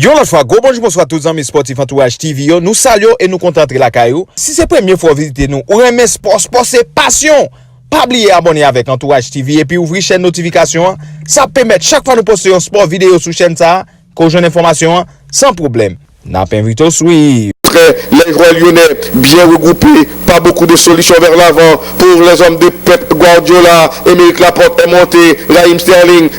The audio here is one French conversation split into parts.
Yon l'autre fois, bonjour à tous les amis sportifs Entourage TV. Nous saluons et nous contentons la caillou. Si c'est la première fois visiter nous, ou aimer sport, c'est passion. Pas oublier abonner avec Entourage TV et puis ouvrir chaîne notification. Ça permet chaque fois nous poster un sport vidéo sur chaîne ça, qu'on jeune information sans problème. N'a pas invité au suivre. Les joueurs lyonnais bien regroupés, pas beaucoup de solutions vers l'avant pour les hommes de Pep Guardiola. Émeric Laporte est monté, Raheem Sterling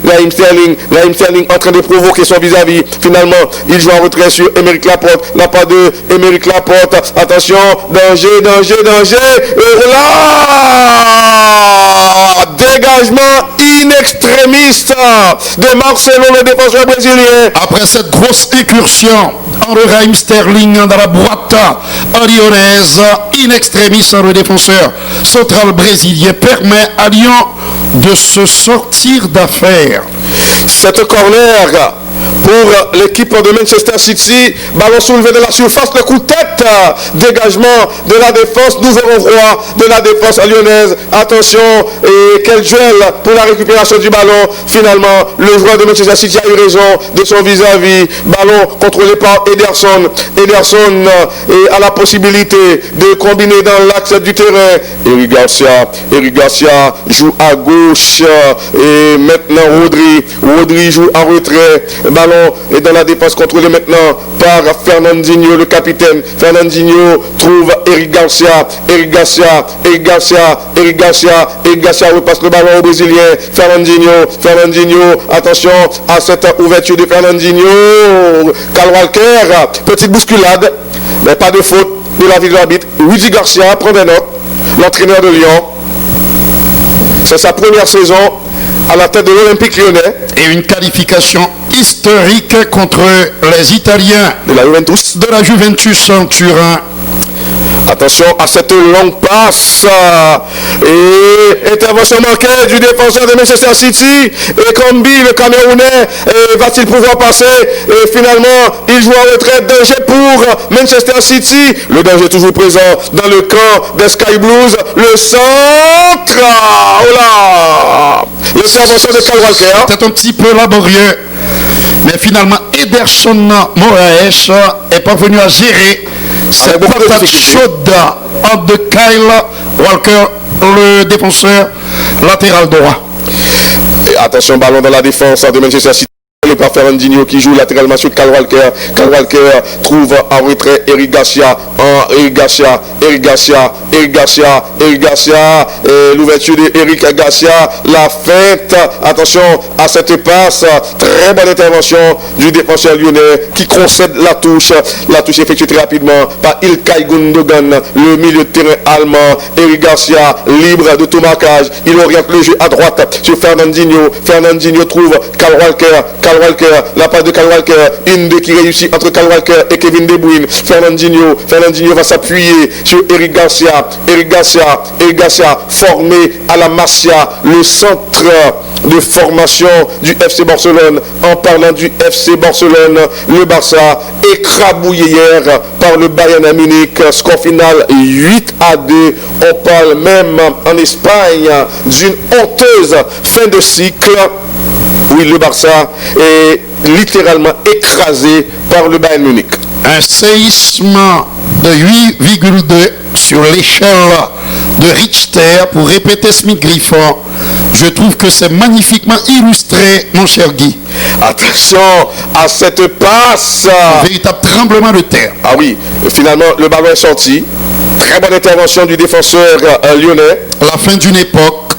en train de provoquer son vis-à-vis. Finalement, il joue en retrait sur Émeric Laporte, la part de Émeric Laporte. Attention, danger. Et là, dégagement in extremis de Marcelo, le défenseur brésilien. Après cette grosse incursion de Raheem Sterling dans la boîte lyonnaise, in extremis, le défenseur central brésilien permet à Lyon de se sortir d'affaire. Cette corner pour l'équipe de Manchester City, ballon soulevé de la surface, le coup de tête, dégagement de la défense, nouveau renvoi de la défense lyonnaise. Attention, et quel duel pour la récupération du ballon. Finalement, le joueur de Manchester City a eu raison de son vis-à-vis. Ballon contrôlé par Ederson. Ederson a la possibilité de combiner dans l'axe du terrain. Eric Garcia joue à gauche et maintenant Rodri joue en retrait. Ballon est dans la défense contrôlée maintenant par Fernandinho, le capitaine. Fernandinho trouve Eric Garcia repasse le ballon au Brésilien. Fernandinho, attention à cette ouverture de Fernandinho. Kyle Walker, petite bousculade, mais pas de faute de la vie de l'arbitre. Rudy Garcia prend des notes, l'entraîneur de Lyon. C'est sa première saison à la tête de l'Olympique Lyonnais. Et une qualification historique contre les Italiens de la Juventus en Turin. Attention à cette longue passe et intervention manquée du défenseur de Manchester City. Et Kambi, le Camerounais, va-t-il pouvoir passer? Et finalement, il joue en retraite. Danger pour Manchester City. Le danger toujours présent dans le camp des Sky Blues. Le centre. Oh là! L'intervention de Kyle Walker. C'était un petit peu laborieux. Mais finalement, Ederson Moraes est parvenu à gérer cette patate chaude de Kyle Walker, le défenseur latéral droit. Et attention, ballon dans la défense de Manchester City. Par Fernandinho qui joue latéralement sur Kyle Walker. Kyle Walker trouve en retrait Eric Garcia. Eric Garcia. Et l'ouverture de Eric Garcia. La feinte. Attention à cette passe. Très bonne intervention du défenseur lyonnais qui concède la touche. La touche effectuée très rapidement par Ilkay Gundogan, le milieu de terrain allemand. Eric Garcia libre de tout marquage. Il oriente le jeu à droite sur Fernandinho. Fernandinho trouve Kyle Walker, la passe de Kyle Walker, une qui réussit entre Kyle Walker et Kevin De Bruyne. Fernandinho va s'appuyer sur Eric Garcia, formé à la Masia, le centre de formation du FC Barcelone. En parlant du FC Barcelone, le Barça écrabouillé hier par le Bayern Munich, score final 8-2. On parle même en Espagne d'une honteuse fin de cycle. Oui, le Barça est littéralement écrasé par le Bayern Munich. Un séisme de 8,2 sur l'échelle de Richter, pour répéter Smith Griffon. Je trouve que c'est magnifiquement illustré, mon cher Guy. Attention à cette passe. Un véritable tremblement de terre. Ah oui, finalement, le ballon est sorti. Très bonne intervention du défenseur lyonnais. La fin d'une époque,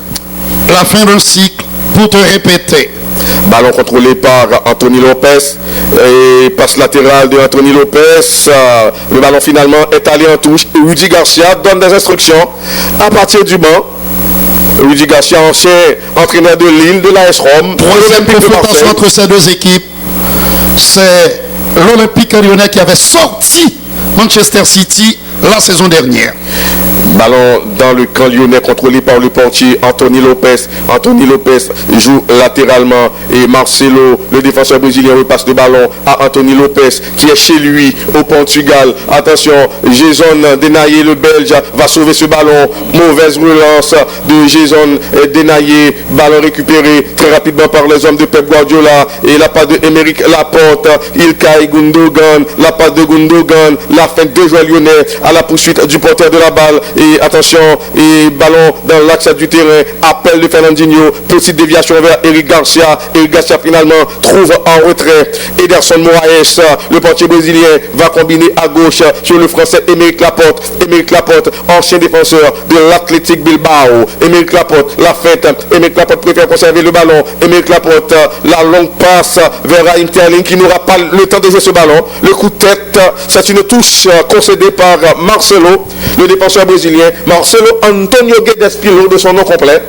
la fin d'un cycle, pour te répéter. Ballon contrôlé par Anthony Lopez et passe latérale de Anthony Lopez. Le ballon finalement est allé en touche. Rudy Garcia donne des instructions à partir du banc. Rudy Garcia, ancien entraîneur de Lille, de l'AS Rome. Troisième confrontation entre ces deux équipes. C'est l'Olympique Lyonnais qui avait sorti Manchester City la saison dernière. Ballon dans le camp lyonnais contrôlé par le portier Anthony Lopez. Anthony Lopez joue latéralement et Marcelo, le défenseur brésilien, repasse le ballon à Anthony Lopez qui est chez lui au Portugal. Attention, Jason Denayer, le Belge, va sauver ce ballon. Mauvaise relance de Jason Denayer. Ballon récupéré très rapidement par les hommes de Pep Guardiola. Et la passe de Aymeric Laporte, Ilkay Gundogan, la passe de Gundogan, la fin de joueurs lyonnais à la poursuite du porteur de la balle. Et attention, et ballon dans l'axe du terrain, appel de Fernandinho, petite déviation vers Eric Garcia. Eric Garcia finalement trouve en retrait Ederson Moraes, le portier brésilien, va combiner à gauche sur le français Aymeric Laporte. Aymeric Laporte, ancien défenseur de l'Athletic Bilbao. Aymeric Laporte, la fête. Aymeric Laporte préfère conserver le ballon. Aymeric Laporte, la longue passe vers Raheem Sterling qui n'aura pas le temps de jouer ce ballon. Le coup de tête, c'est une touche concédée par Marcelo, le défenseur brésilien. Marcelo Antonio Guedes Pirlo de son nom complet.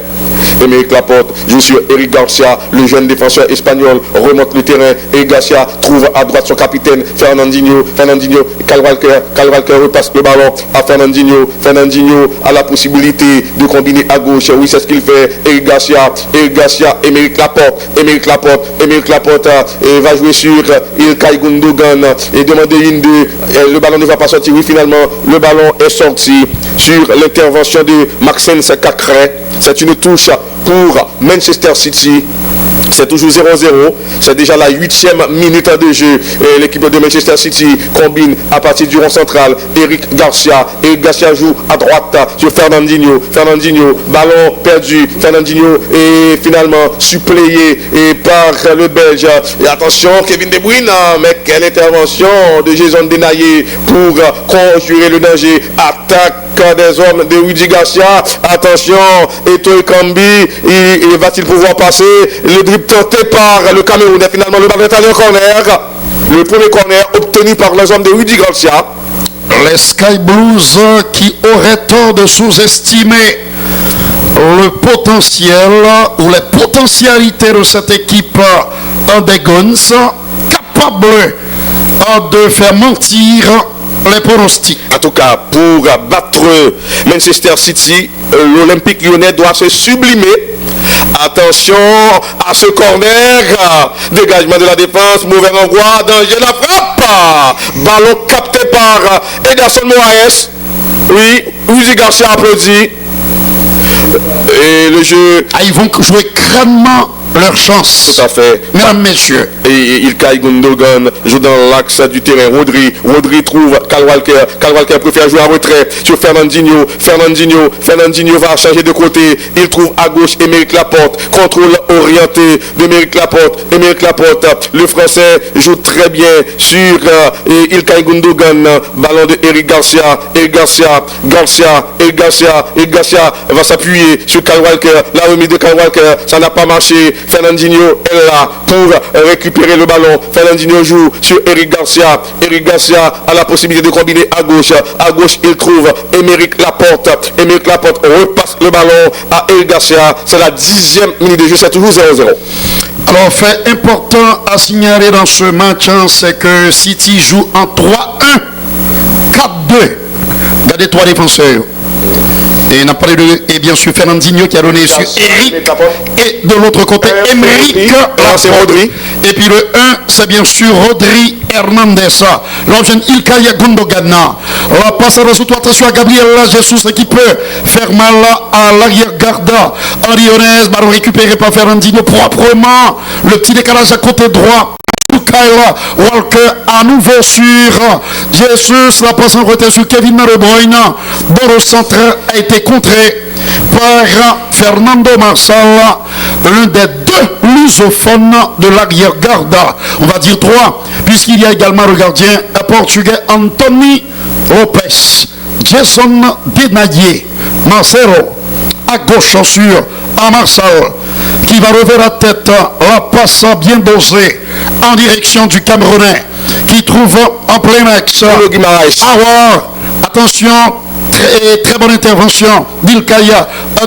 Aymeric Laporte joue sur Eric Garcia, le jeune défenseur espagnol, remonte le terrain. Eric Garcia trouve à droite son capitaine Fernandinho. Kyle Walker repasse le ballon à Fernandinho. Fernandinho a la possibilité de combiner à gauche. Oui, c'est ce qu'il fait. Eric Garcia, Aymeric Laporte va jouer sur Ilkay Gundogan et demander une deux. Le ballon ne va pas sortir. Oui, finalement, le ballon est sorti sur l'intervention de Maxence Cacré. C'est une touche pour Manchester City. C'est toujours 0-0. C'est déjà la 8e minute de jeu. L'équipe de Manchester City combine à partir du rond central. Eric Garcia joue à droite sur Fernandinho. Ballon perdu. Fernandinho est finalement suppléé par le Belge. Et attention, Kevin De Bruyne. Mais quelle intervention de Jason Denayer pour conjurer le danger. Attaque des hommes de Rudy Garcia. Attention, Eto'o Ekambi, va-t-il pouvoir passer? Le dribble tenté par le Cameroun et finalement le ballon est allé au corner. Le premier corner obtenu par les hommes de Rudy Garcia. Les Sky Blues qui auraient tort de sous-estimer le potentiel ou les potentialités de cette équipe des Guns, capable de faire mentir les pronostics. En tout cas, pour battre Manchester City, l'Olympique lyonnais doit se sublimer. Attention à ce corner, dégagement de la défense, mauvais renvoi, danger, la frappe, ballon capté par Ederson Moraes. Oui, Rudy Garcia applaudit. Et le jeu... ils vont jouer crânement leur chance. Tout à fait. Mesdames, messieurs. Et Ilkay Gundogan joue dans l'axe du terrain. Rodri trouve Kyle Walker. Kyle Walker préfère jouer en retrait sur Fernandinho. Fernandinho va changer de côté. Il trouve à gauche Aymeric Laporte. Contrôle orienté d'Aymeric Laporte. Le français joue très bien sur Ilkay Gundogan. Ballon de Eric Garcia. Eric Garcia va s'appuyer sur Kyle Walker. La remise de Kyle Walker, ça n'a pas marché. Fernandinho est là pour récupérer le ballon. Fernandinho joue sur Eric Garcia. Eric Garcia a la possibilité de combiner à gauche. À gauche, il trouve Aymeric Laporte. Aymeric Laporte repasse le ballon à Eric Garcia. C'est la 10e minute de jeu. C'est toujours 0-0. Alors, fait important à signaler dans ce match, c'est que City joue en 3-1, 4-2. Il y a des trois défenseurs. Et on a parlé de, et bien sûr, Fernandinho qui a donné sur Eric. Et de l'autre côté, Aymeric. C'est Rodri. Et puis le 1, c'est bien sûr Rodri Hernandez. L'enchaîne Ilkay Gundogan. La passe à réseau, attention à Gabriel Jesus qui peut faire mal à l'arrière-garde. En lyonnaise, ballon récupéré par Fernandinho proprement. Le petit décalage à côté droit. Kyle Walker à nouveau sur Jesus, la passe en retrait sur Kevin De Bruyne. Dans le centre a été contré par Fernando Marçal, l'un des deux lusophones de l'arrière-garde. On va dire 3, puisqu'il y a également le gardien portugais Anthony Lopez, Jason Denayer, Marcelo à gauche sur Marçal qui va lever la tête, la passe bien dosée en direction du Camerounais qui trouve en plein axe. Attention, très bonne intervention d'Ilkay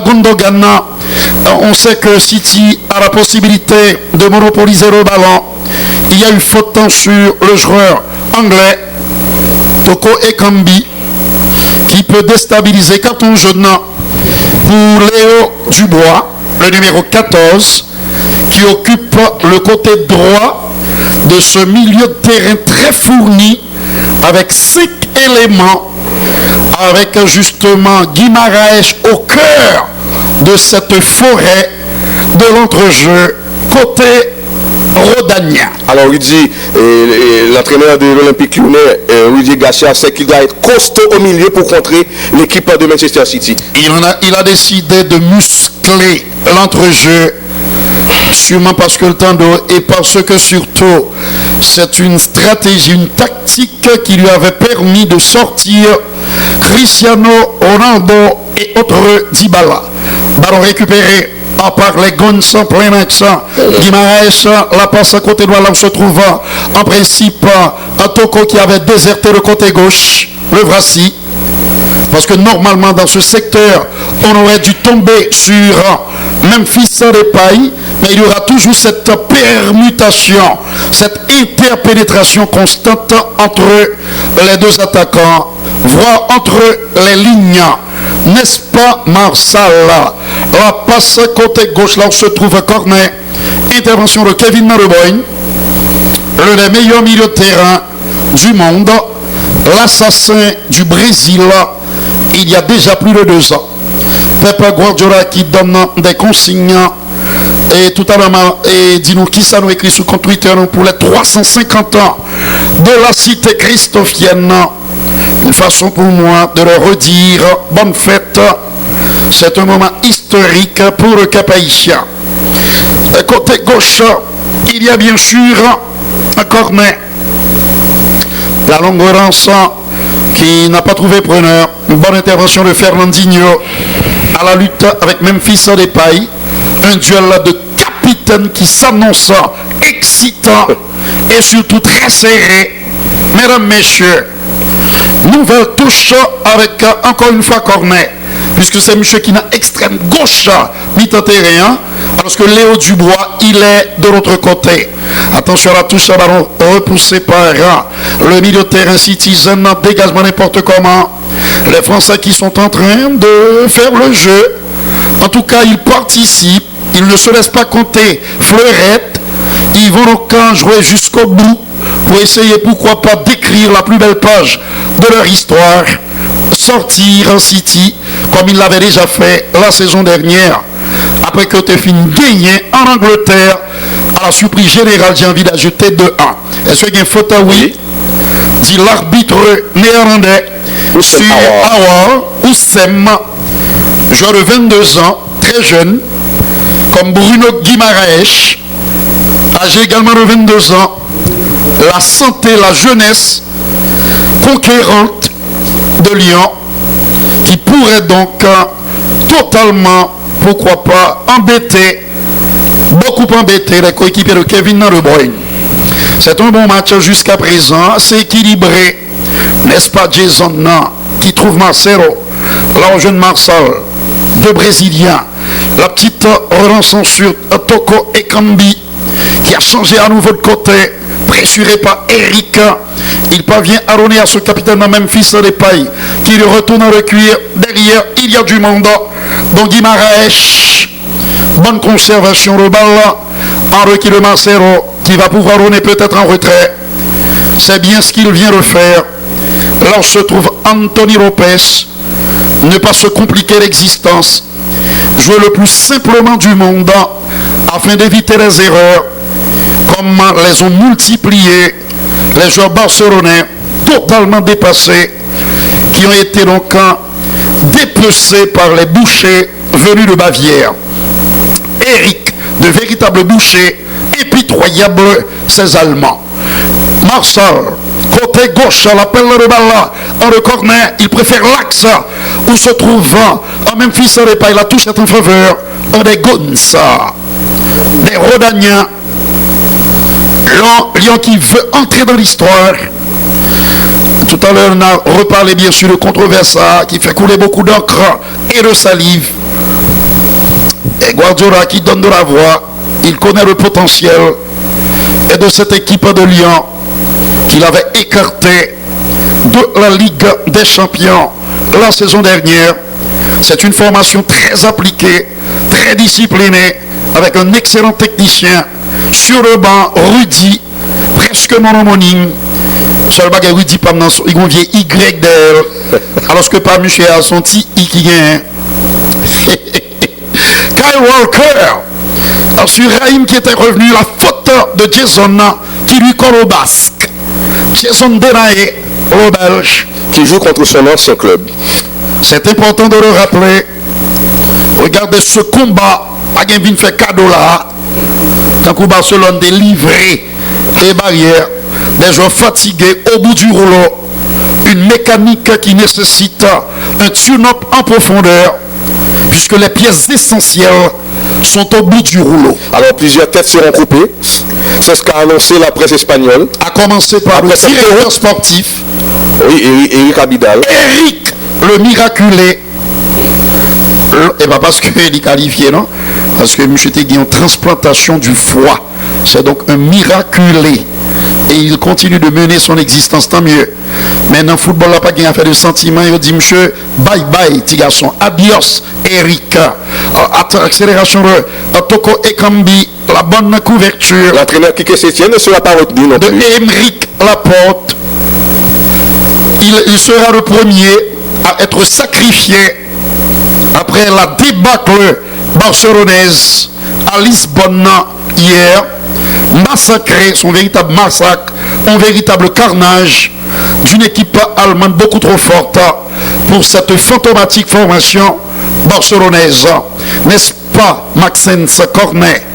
Gundogan. On sait que City a la possibilité de monopoliser le ballon. Il y a eu faute sur le joueur anglais Eto'o Ekambi qui peut déstabiliser carton jaune pour Léo Dubois, le numéro 14, qui occupe le côté droit de ce milieu de terrain très fourni avec 5 éléments, avec justement Guimaraes au cœur de cette forêt de l'entrejeu côté Rodanien. Alors il dit, l'entraîneur de l'Olympique Lyonnais, Rudy Garcia, c'est qu'il doit être costaud au milieu pour contrer l'équipe de Manchester City. Il a décidé de muscler l'entrejeu, sûrement parce que le temps d'eau et parce que surtout c'est une stratégie, une tactique qui lui avait permis de sortir Cristiano Ronaldo et autres Dybala. Ballon récupéré par les Guns en plein accent. Guimaraes la passe à côté droit, là où se trouve en principe un Toko qui avait déserté le côté gauche, le Vrassi. Parce que normalement dans ce secteur, on aurait dû tomber sur Memphis Depay, mais il y aura toujours cette permutation, cette interpénétration constante entre les deux attaquants, voire entre les lignes. N'est-ce pas Marsal? La passe côté gauche, là où se trouve Cornet. Intervention de Kevin De Bruyne, l'un des meilleurs milieux de terrain du monde, l'assassin du Brésil, il y a déjà plus de 2 ans. Pep Guardiola qui donne des consignes. Et tout à l'heure, dis-nous qui ça nous écrit sur compte Twitter pour les 350 ans de la cité christophienne. Une façon pour moi de leur redire bonne fête. C'est un moment historique pour le Cap Haïtien. Côté gauche, il y a bien sûr un Cornet. La longue relance qui n'a pas trouvé preneur. Une bonne intervention de Fernandinho à la lutte avec Memphis Depay. Un duel de capitaine qui s'annonce excitant et surtout très serré. Mesdames, messieurs, nouvelle touche avec encore une fois Cornet, puisque c'est monsieur qui n'a extrême gauche mi-terrain, alors que Léo Dubois, il est de l'autre côté. Attention à la touche à ballon repoussé par le milieu de terrain Citizen, dégagement n'importe comment. Les Français qui sont en train de faire le jeu, en tout cas ils participent, ils ne se laissent pas compter fleurette, ils vont donc jouer jusqu'au bout pour essayer pourquoi pas d'écrire la plus belle page de leur histoire, sortir en City comme il l'avait déjà fait la saison dernière après que Tefin gagnait en Angleterre à la surprise générale. J'ai envie d'ajouter 2-1. Est-ce qu'il y a une faute? Oui, dit l'arbitre néerlandais sur Awar Oussem, joueur de 22 ans, très jeune, comme Bruno Guimaraes, âgé également de 22 ans. La santé, la jeunesse conquérante de Lyon, qui pourrait donc totalement, pourquoi pas, beaucoup embêter les coéquipiers de Kevin De Bruyne. C'est un bon match jusqu'à présent, c'est équilibré, n'est-ce pas Jason qui trouve Marcelo, là au jeune Marsal, deux Brésiliens, la petite relance sur Toko Ekambi, qui a changé à nouveau de côté, pressuré par Eric. Il parvient à donner à ce capitaine de Memphis Depay, qui le retourne à le cuir. Derrière, il y a du monde. Donc Guimaraes, bonne conservation de balle. Henri de Marcelo, qui va pouvoir donner peut-être en retrait. C'est bien ce qu'il vient de faire. Là où se trouve Anthony Lopez. Ne pas se compliquer l'existence. Jouer le plus simplement du monde afin d'éviter les erreurs, comme les ont multipliés les joueurs barcelonais totalement dépassés, qui ont été donc dépecés par les bouchers venus de Bavière. Eric, de véritables bouchers, impitoyables, ces Allemands. Marsal, côté gauche, l'appel de balle en le corner, il préfère l'axe où se trouve en Memphis Depay. La touche est en faveur des Guns, des Rodaniens. Lyon qui veut entrer dans l'histoire. Tout à l'heure, on a reparlé bien sûr de Controversa qui fait couler beaucoup d'encre et de salive. Et Guardiola qui donne de la voix. Il connaît le potentiel et de cette équipe de Lyon qu'il avait écarté de la Ligue des Champions la saison dernière. C'est une formation très appliquée, très disciplinée, avec un excellent technicien. Sur le banc, Rudy, presque mon homonyme. Seul bagage Rudy, il y a un vieil Y d'elle, alors que pas Michel a son petit I qui vient. Kyle Walker, sur Raïm qui était revenu, la faute de Jason qui lui colle au basque. Jason Denaye, le Belge. Qui joue contre son ancien club. C'est important de le rappeler. Regardez ce combat. Pas qu'un vin fait cadeau là. Quand Barcelone délivre les barrières, des joueurs fatigués au bout du rouleau. Une mécanique qui nécessite un tune-up en profondeur, puisque les pièces essentielles sont au bout du rouleau. Alors plusieurs têtes seront coupées. C'est ce qu'a annoncé la presse espagnole. À commencer par le directeur sportif. Oui, Eric Abidal. Eric, le miraculé. Et pas parce qu'il est qualifié, non? Parce que M. Tegui en transplantation du foie. C'est donc un miraculé. Et il continue de mener son existence, tant mieux. Mais dans le football, il n'a pas gagné affaire de sentiments. Il dit, monsieur, bye bye, petit garçon. Adios, Eric. Accélération de Toko Ekambi, la bonne couverture. L'entraîneur Kike Sétienne ne sera pas retenu non plus. De Émeric Laporte. Il sera le premier à être sacrifié après la débâcle barcelonaise à Lisbonne hier. Massacré, son véritable massacre, un véritable carnage d'une équipe allemande beaucoup trop forte pour cette fantomatique formation barcelonaise. N'est-ce pas, Maxence Cornet,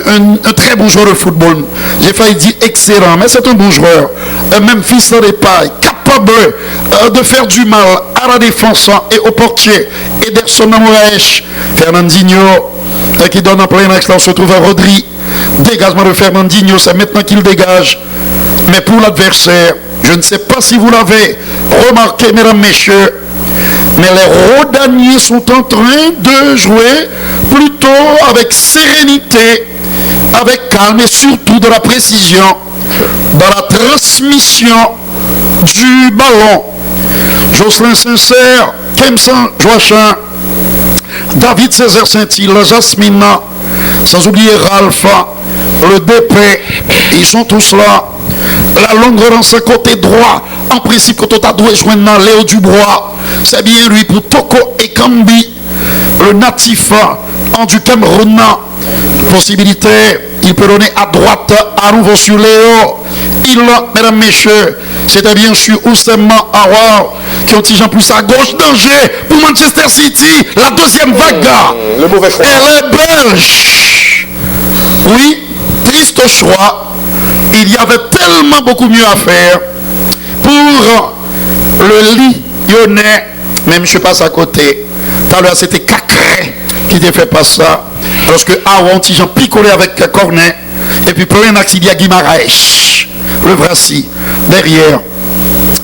un très bon joueur de football. J'ai failli dire excellent, mais c'est un bon joueur. Même fils de l'épaille, capable de faire du mal à la défense et au portier. Ederson Moraes, Fernandinho, qui donne en plein axe, là on se trouve à Rodri. Dégagement de Fernandinho, c'est maintenant qu'il dégage. Mais pour l'adversaire, je ne sais pas si vous l'avez remarqué, mesdames, messieurs, mais les Rodaniers sont en train de jouer plutôt avec sérénité, avec calme et surtout de la précision dans la transmission du ballon. Jocelyn Sincère, Kemsan Joachim, David Césaire Saint-Hilaire, Jasmine, sans oublier Ralph, le DP, ils sont tous là. La longue relance côté droit, en principe, quand on a doué joindre Léo Dubois, c'est bien lui pour Toko Ekambi, le natif en du Cameroun. Possibilité, il peut donner à droite, à nouveau sur Léo. Il, mesdames, messieurs, c'était bien sûr Oussema Awa, qui ont tiré plus à gauche. Danger pour Manchester City, la deuxième vague. Le mauvais choix. Elle est belge. Oui, triste choix. Il y avait tellement beaucoup mieux à faire pour le Lyonnais. Même je passe à côté. Tout à l'heure, c'était Cacré qui ne fait pas ça. Parce que Aron, Tijan picolé avec Cornet. Et puis plein d'axe, il y a Guimaraes. Le Vrassi. Derrière,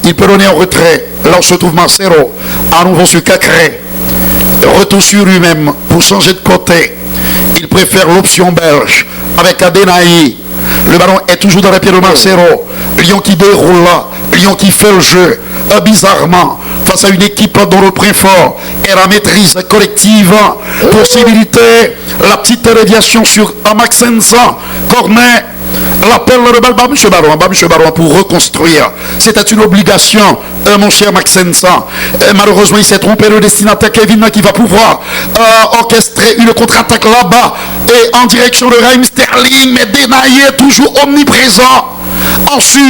il peut donner en retrait. Là, on se trouve Marcelo. À nouveau sur Cacré. Retour sur lui-même pour changer de côté. Il préfère l'option belge avec Adenaï. Le ballon est toujours dans les pieds de Marcelo. Lyon qui déroule là. Lyon qui fait le jeu. Bizarrement, face à une équipe dont le point fort est la maîtrise collective. Possibilité, la petite déviation sur Maxence Cornet. L'appel de balle, M. Baron, pour reconstruire. C'était une obligation, mon cher Maxence. Malheureusement, il s'est trompé, le destinataire Kevin qui va pouvoir orchestrer une contre-attaque là-bas et en direction de Raheem Sterling, mais Denaye toujours omniprésent. En sur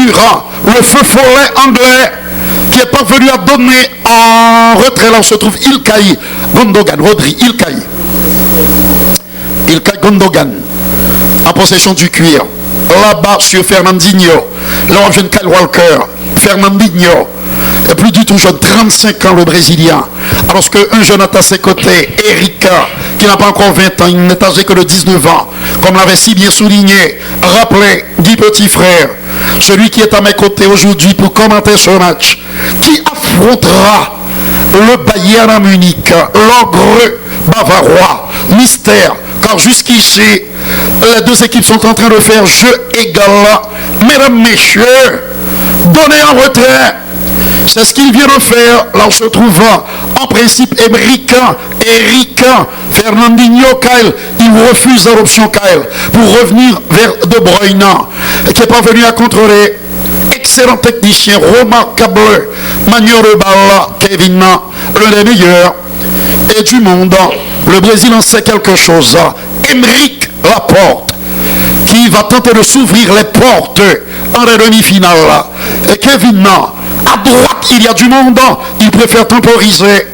le feu follet anglais qui est parvenu à donner en retrait. Là, on se trouve Ilkay Gundogan, Rodri, Ilkay Gundogan en possession du cuir. Là-bas sur Fernandinho, là on jeune Kyle Walker, Fernandinho, plus du tout jeune, 35 ans le Brésilien, alors qu'un jeune à ses côtés, Eric, qui n'a pas encore 20 ans, il n'est âgé que de 19 ans, comme l'avait si bien souligné, rappelé Guy Petit Frère, celui qui est à mes côtés aujourd'hui pour commenter ce match, qui affrontera le Bayern à Munich, l'ogre bavarois, mystère, car jusqu'ici, les deux équipes sont en train de faire jeu égal. Mesdames, messieurs, donnez en retrait. C'est ce qu'il vient de faire. Là où se trouve en principe Eric Fernandinho Kyle. Il refuse l'option Kyle pour revenir vers De Bruyne, qui est parvenu à contrôler. Excellent technicien, remarquable manière de balle, Kevin, l'un des meilleurs et du monde. Le Brésil en sait quelque chose. Aymeric Laporte, qui va tenter de s'ouvrir les portes en la demi-finale. Et Kevin, à droite, il y a du monde. Il préfère temporiser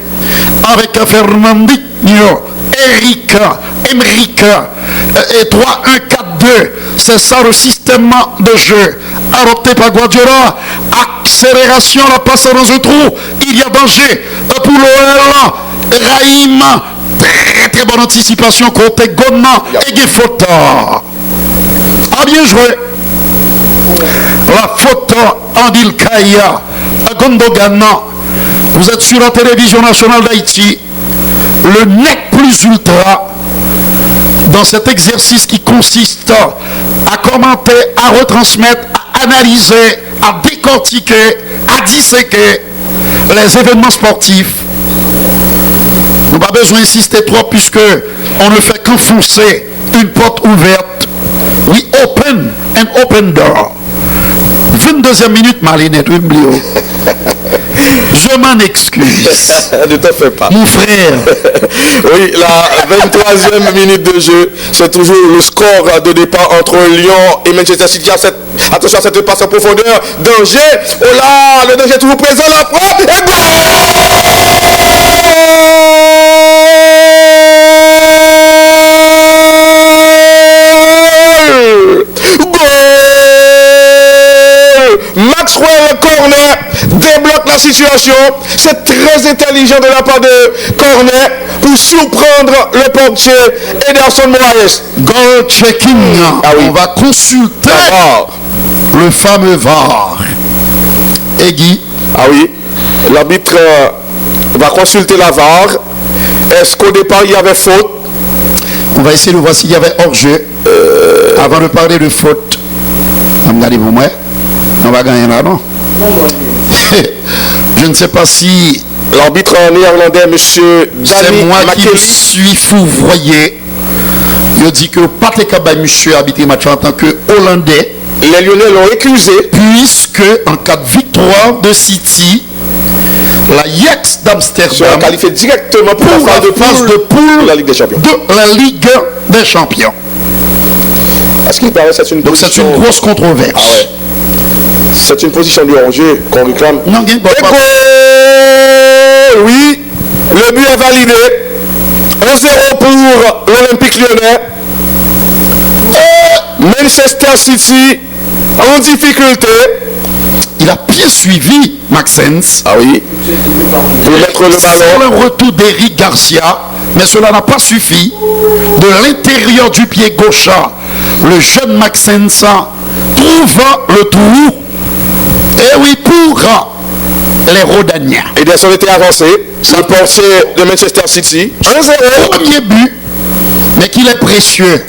avec Fernandinho, Aymeric et 3-1-4-2. C'est ça le système de jeu adopté par Guardiola. Accélération, la passe dans un trou. Il y a danger pour l'OL. Raïm, très bonne anticipation côté Gonna et faute. A bien joué. La faute Andil Kaya à Gondogan. Vous êtes sur la télévision nationale d'Haïti. Le nec plus ultra dans cet exercice qui consiste à commenter, à retransmettre, à analyser, à décortiquer, à disséquer les événements sportifs. On n'a pas besoin d'insister trop puisque on ne fait qu'enfoncer une porte ouverte. We open an open door. 22e minute, Malinette, oubliez. Je m'en excuse. Ne t'en fais pas. Mon frère. Oui, la 23e minute de jeu, c'est toujours le score de départ entre Lyon et Manchester City. Attention à cette passe en profondeur. Danger. Oh là, le danger est toujours présent. La frappe. Et Maxwell Cornet débloque la situation. C'est très intelligent de la part de Cornet pour surprendre le portier Ederson Moraes. Goal checking. Ah oui. On va consulter le fameux VAR. Et Guy. Ah oui. L'arbitre va consulter la VAR. Est-ce qu'au départ il y avait faute? On va essayer de voir s'il y avait hors-jeu. Avant de parler de faute. Regardez pour moi. On va gagner là, non? Je ne sais pas si... L'arbitre néerlandais, monsieur C'est Danny moi qui McKelly. suis fourvoyé. Je dis que pas de monsieur habité match en tant que Hollandais. Les Lyonnais l'ont éclusé. Puisque en cas de victoire de City, la Ajax d'Amsterdam sera qualifié directement pour la phase de poule de la Ligue des Champions. De la Ligue des Champions. Est-ce qu'il paraît que c'est une Donc c'est une grosse controverse. Ah ouais. C'est une position du hors-jeu qu'on réclame. Non, Et goal! Oui, le but est validé. 1-0 pour l'Olympique Lyonnais. Manchester City en difficulté. Il a bien suivi Maxence. Ah oui. Pour mettre le Sur ballon. le retour d'Eric Garcia, mais cela n'a pas suffi. De l'intérieur du pied gauche, le jeune Maxence trouve le trou. Et oui, pour les Rodaniens. Ederson était avancé. Le portier de Manchester City. 1-0. Premier but, mais qu'il est précieux.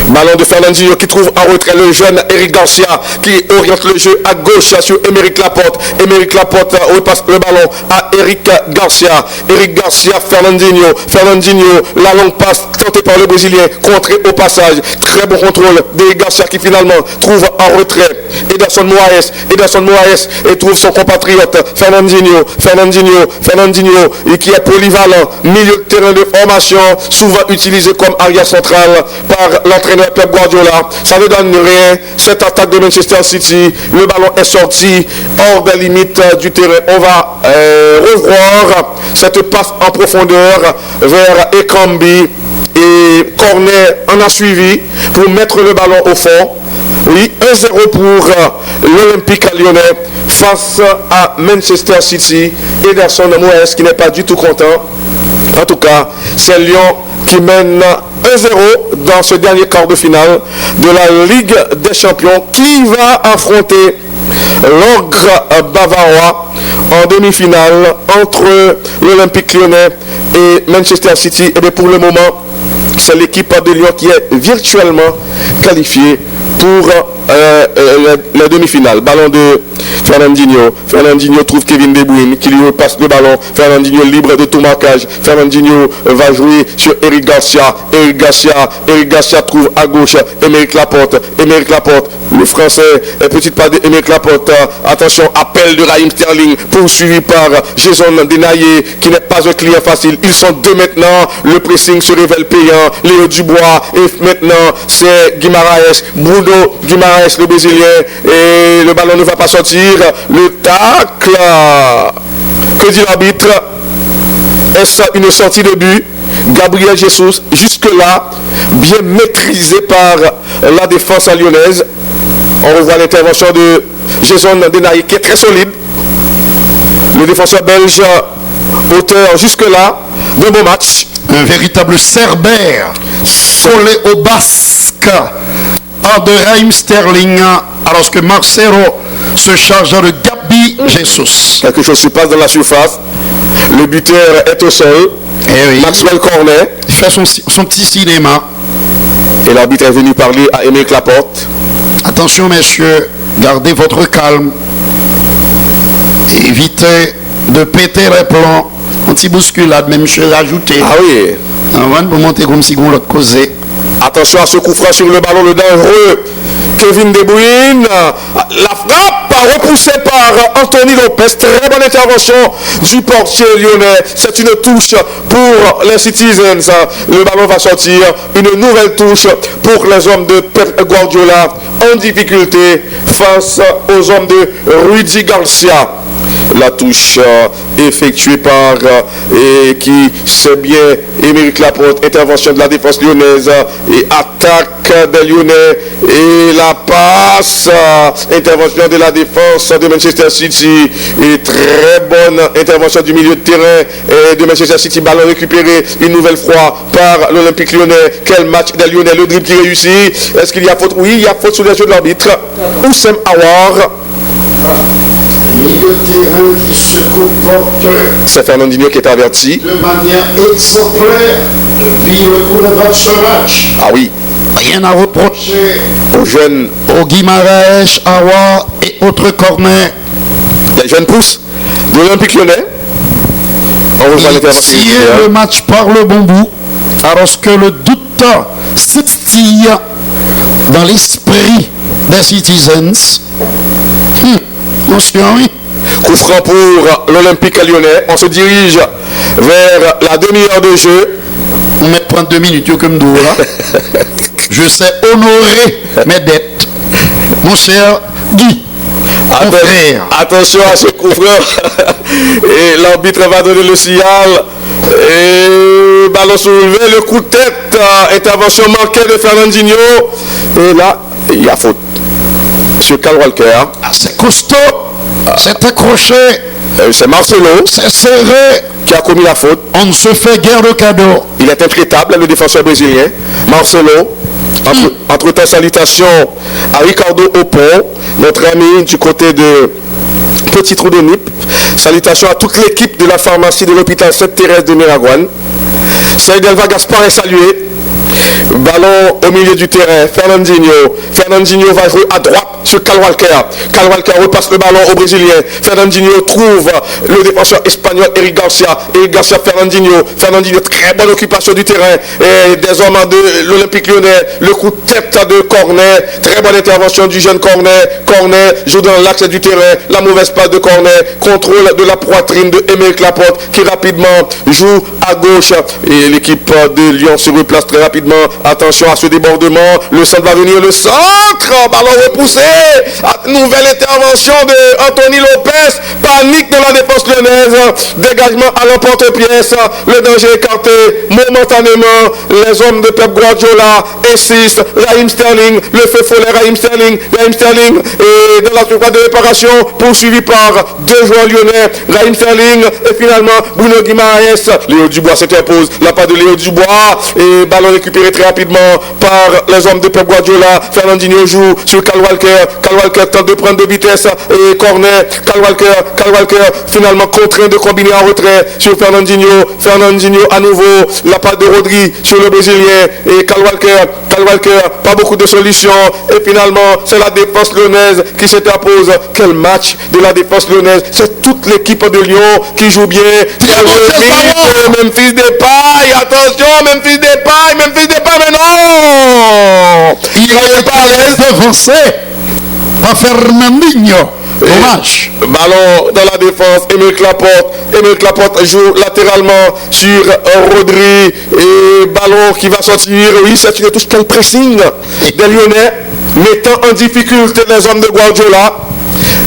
Ballon de Fernandinho qui trouve en retrait le jeune Eric Garcia qui oriente le jeu à gauche sur Aymeric Laporte. Aymeric Laporte repasse le ballon à Eric Garcia. Eric Garcia, Fernandinho. Fernandinho, la longue passe tentée par le Brésilien, contrée au passage. Très bon contrôle d'Eric Garcia qui finalement trouve en retrait Ederson Moraes. Ederson Moraes et trouve son compatriote Fernandinho. Fernandinho et qui est polyvalent, milieu de terrain de formation, souvent utilisé comme arrière central par l'entraîneur Pep Guardiola. Ça ne donne rien. Cette attaque de Manchester City, le ballon est sorti hors des limites du terrain. On va revoir cette passe en profondeur vers Ekambi et Cornet en a suivi pour mettre le ballon au fond. Oui, 1-0 pour l'Olympique lyonnais face à Manchester City. Ederson Moraes qui n'est pas du tout content. En tout cas, c'est Lyon qui mène 1-0 dans ce dernier quart de finale de la Ligue des Champions qui va affronter l'Ogre bavarois en demi-finale entre l'Olympique lyonnais et Manchester City. Et bien pour le moment, c'est l'équipe de Lyon qui est virtuellement qualifiée pour la demi-finale. Ballon de Fernandinho. Fernandinho trouve Kevin De Bruyne qui lui repasse le ballon. Fernandinho libre de tout marquage. Fernandinho va jouer sur Eric Garcia. Eric Garcia trouve à gauche Aymeric Laporte. Le français, petite part d'Aymeric Laporte. Attention, appel de Raheem Sterling poursuivi par Jason Denayer qui n'est pas un client facile. Ils sont deux maintenant. Le pressing se révèle payant. Léo Dubois et maintenant c'est Guimaraes. Bruno Guimaraes, le Brésilien. Et le ballon ne va pas sortir. Le tacle. Que dit l'arbitre? Est-ce une sortie de but? Gabriel Jesus, jusque-là, bien maîtrisé par la défense lyonnaise. On revoit l'intervention de Jason Denayer qui est très solide. Le défenseur belge, auteur jusque-là d'un bon match. Un véritable cerbère collé au basque de Raheem Sterling alors que Marcelo se charge de Gabi Jesus. Quelque chose se passe dans la surface. Le buteur est au sol. Eh oui. Maxwell Cornet. Il fait son petit cinéma. Et l'arbitre est venu parler à Aymeric Laporte. Attention messieurs, gardez votre calme. Évitez de péter les plombs. Un petit bousculade, même je vais rajouter. Ah oui. Avant de monter comme si on l'a causé. Attention à ce coup franc sur le ballon, le dangereux Kevin De Bruyne. La frappe repoussée par Anthony Lopez. Très bonne intervention du portier lyonnais. C'est une touche pour les Citizens. Le ballon va sortir. Une nouvelle touche pour les hommes de Pep Guardiola en difficulté face aux hommes de Rudy Garcia. La touche effectuée par et qui c'est bien Aymeric Laporte, intervention de la défense lyonnaise et attaque des Lyonnais et la passe, intervention de la défense de Manchester City et très bonne intervention du milieu de terrain de Manchester City, ballon récupéré une nouvelle fois par l'Olympique Lyonnais. Quel match des Lyonnais, le dribble qui réussit. Est-ce qu'il y a faute? Oui, il y a faute sous les yeux de l'arbitre. Oussem Aouar. Milieu de terrain qui se comporte c'est Fernandinho qui est averti de manière exemplaire depuis le cours de ce match. Ah oui. Rien à reprocher aux jeunes, aux Guimaraes, Awa et autres cornets. Les jeunes pousses de l'Olympique Lyonnais. On revoit l'intervention. Le match par le bon bout, alors que le doute s'instille dans l'esprit des Citizens. Oui. Coup franc pour l'Olympique Lyonnais. On se dirige vers la demi-heure de jeu. On met 32 minutes comme d'eau là. Je sais honorer mes dettes. Mon cher Guy. Attention à ce coup franc. Et l'arbitre va donner le signal. Et ballon soulevé, le coup de tête. Intervention manquée de Fernandinho. Et là, il y a faute. Monsieur Kyle Walker. Ah, c'est costaud. C'est accroché. C'est Marcelo. C'est serré. Qui a commis la faute. On ne se fait guère de cadeau. Il est intraitable, le défenseur brésilien. Marcelo. Entre-temps, salutations à Ricardo Opon, notre ami du côté de Petit Trou de Nip. Salutations à toute l'équipe de la pharmacie de l'hôpital Sainte-Thérèse de Miragouane. Saïd Elva Gaspard est salué. Ballon au milieu du terrain. Fernandinho va jouer à droite sur Kyle Walker. Kyle Walker repasse le ballon au Brésilien. Fernandinho trouve le défenseur espagnol Eric Garcia. Fernandinho, très bonne occupation du terrain. Et des hommes de l'Olympique Lyonnais. Le coup de tête de Cornet. Très bonne intervention du jeune Cornet. Cornet joue dans l'axe du terrain. La mauvaise passe de Cornet. Contrôle de la poitrine de Aymeric Laporte qui rapidement joue à gauche. Et l'équipe de Lyon se replace très rapidement. Attention à ce débordement. Le centre va venir. Le centre. Ballon repoussé. Nouvelle intervention de Anthony Lopez. Panique de la défense lyonnaise. Dégagement à l'emporte-pièce. Le danger écarté momentanément. Les hommes de Pep Guardiola insistent. Raheem Sterling. Le feu follet Raheem Sterling. Et dans la surface de réparation poursuivi par deux joueurs lyonnais. Raheem Sterling et finalement Bruno Guimaraes, Léo Dubois s'interpose, la part de Léo Dubois, et ballon récupéré très rapidement par les hommes de Pep Guardiola. Fernandinho joue sur Kyle Walker tente de prendre de vitesse, et corner, Kyle Walker finalement contraint de combiner en retrait sur Fernandinho à nouveau, la part de Rodri sur le Brésilien, et Kyle Walker, pas beaucoup de solutions, et finalement c'est la défense lyonnaise qui s'interpose. Quel match de la défense lyonnaise, c'est toute l'équipe de Lyon qui joue bien. Memphis Depay, attention, Memphis Depay, mais non, il est devancé par Fernandinho. Dommage. Ballon dans la défense, Émile Laporte joue latéralement sur Rodri, et ballon qui va sortir. Oui, c'est une touche. Quel pressing des Lyonnais, mettant en difficulté les hommes de Guardiola.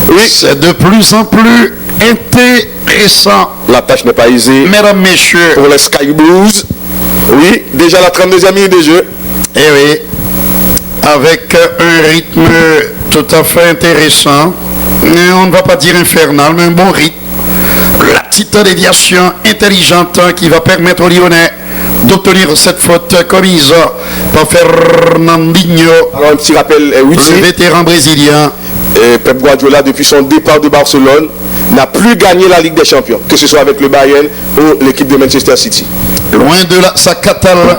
Oui, c'est de plus en plus intéressant. La tâche n'est pas aisée, mesdames, messieurs, pour les Sky Blues. Oui, déjà la 32e minute de jeu. Eh oui, avec un rythme tout à fait intéressant, mais on ne va pas dire infernal, mais un bon rythme. La petite déviation intelligente qui va permettre aux Lyonnais d'obtenir cette faute commise par Fernandinho. Alors un petit rappel, le vétéran brésilien. Pep Guardiola, depuis son départ de Barcelone, n'a plus gagné la Ligue des Champions, que ce soit avec le Bayern ou l'équipe de Manchester City. Loin de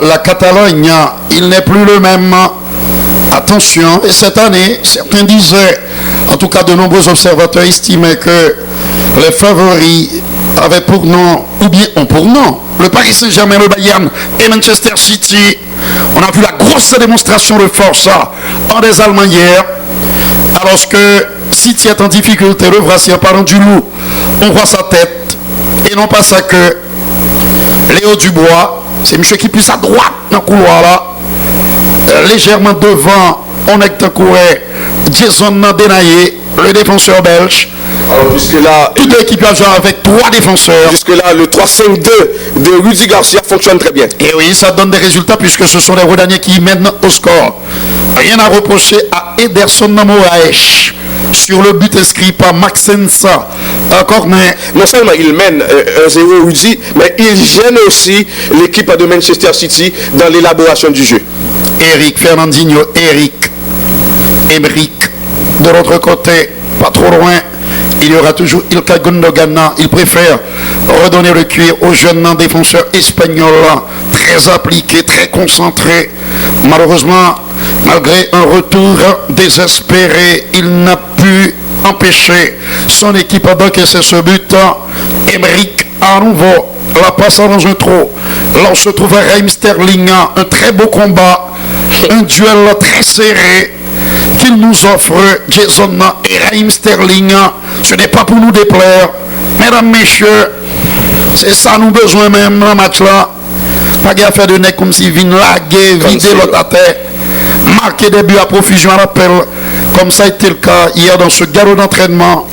la Catalogne, il n'est plus le même. Attention, et cette année, certains disaient, en tout cas de nombreux observateurs estimaient que les favoris avaient pour nom, ou bien ont pour nom, le Paris Saint-Germain, le Bayern et Manchester City. On a vu la grosse démonstration de force en des Allemands hier, alors que City est en difficulté, le voici en parlant du loup, on voit sa tête, et non pas sa queue. Léo Dubois, c'est monsieur qui est plus à droite dans le couloir là, légèrement devant, on est encouré Jason Denayer, le défenseur belge. Alors jusque-là, toute l'équipe a joué avec 3 défenseurs. Jusque-là, le 3-5-2 de Rudy Garcia fonctionne très bien. Et oui, ça donne des résultats puisque ce sont les Rodaniens qui mènent au score. Rien à reprocher à Ederson Moraes sur le but inscrit par Maxensa corner. Non seulement il mène 1-0 Rudy, mais il gêne aussi l'équipe de Manchester City dans l'élaboration du jeu. Fernandinho, Emerick. De l'autre côté, pas trop loin, il y aura toujours Ilkay Gundogan. Il préfère redonner le cuir au jeune défenseur espagnol, très appliqué, très concentré. Malheureusement, malgré un retour désespéré, il n'a pu empêcher son équipe d'encaisser ce but. Emerick à nouveau, la passe dans un trou. Là on se trouve à Raheem Sterling, un très beau combat, un duel très serré qu'il nous offre Jason et Raheem Sterling. Ce n'est pas pour nous déplaire, mesdames, messieurs, c'est ça nous besoin même dans le match là. Pas qu'à faire de nez comme si vient laguer, vider l'autre à terre, marquer des buts à profusion à l'appel, comme ça a été le cas hier dans ce galop d'entraînement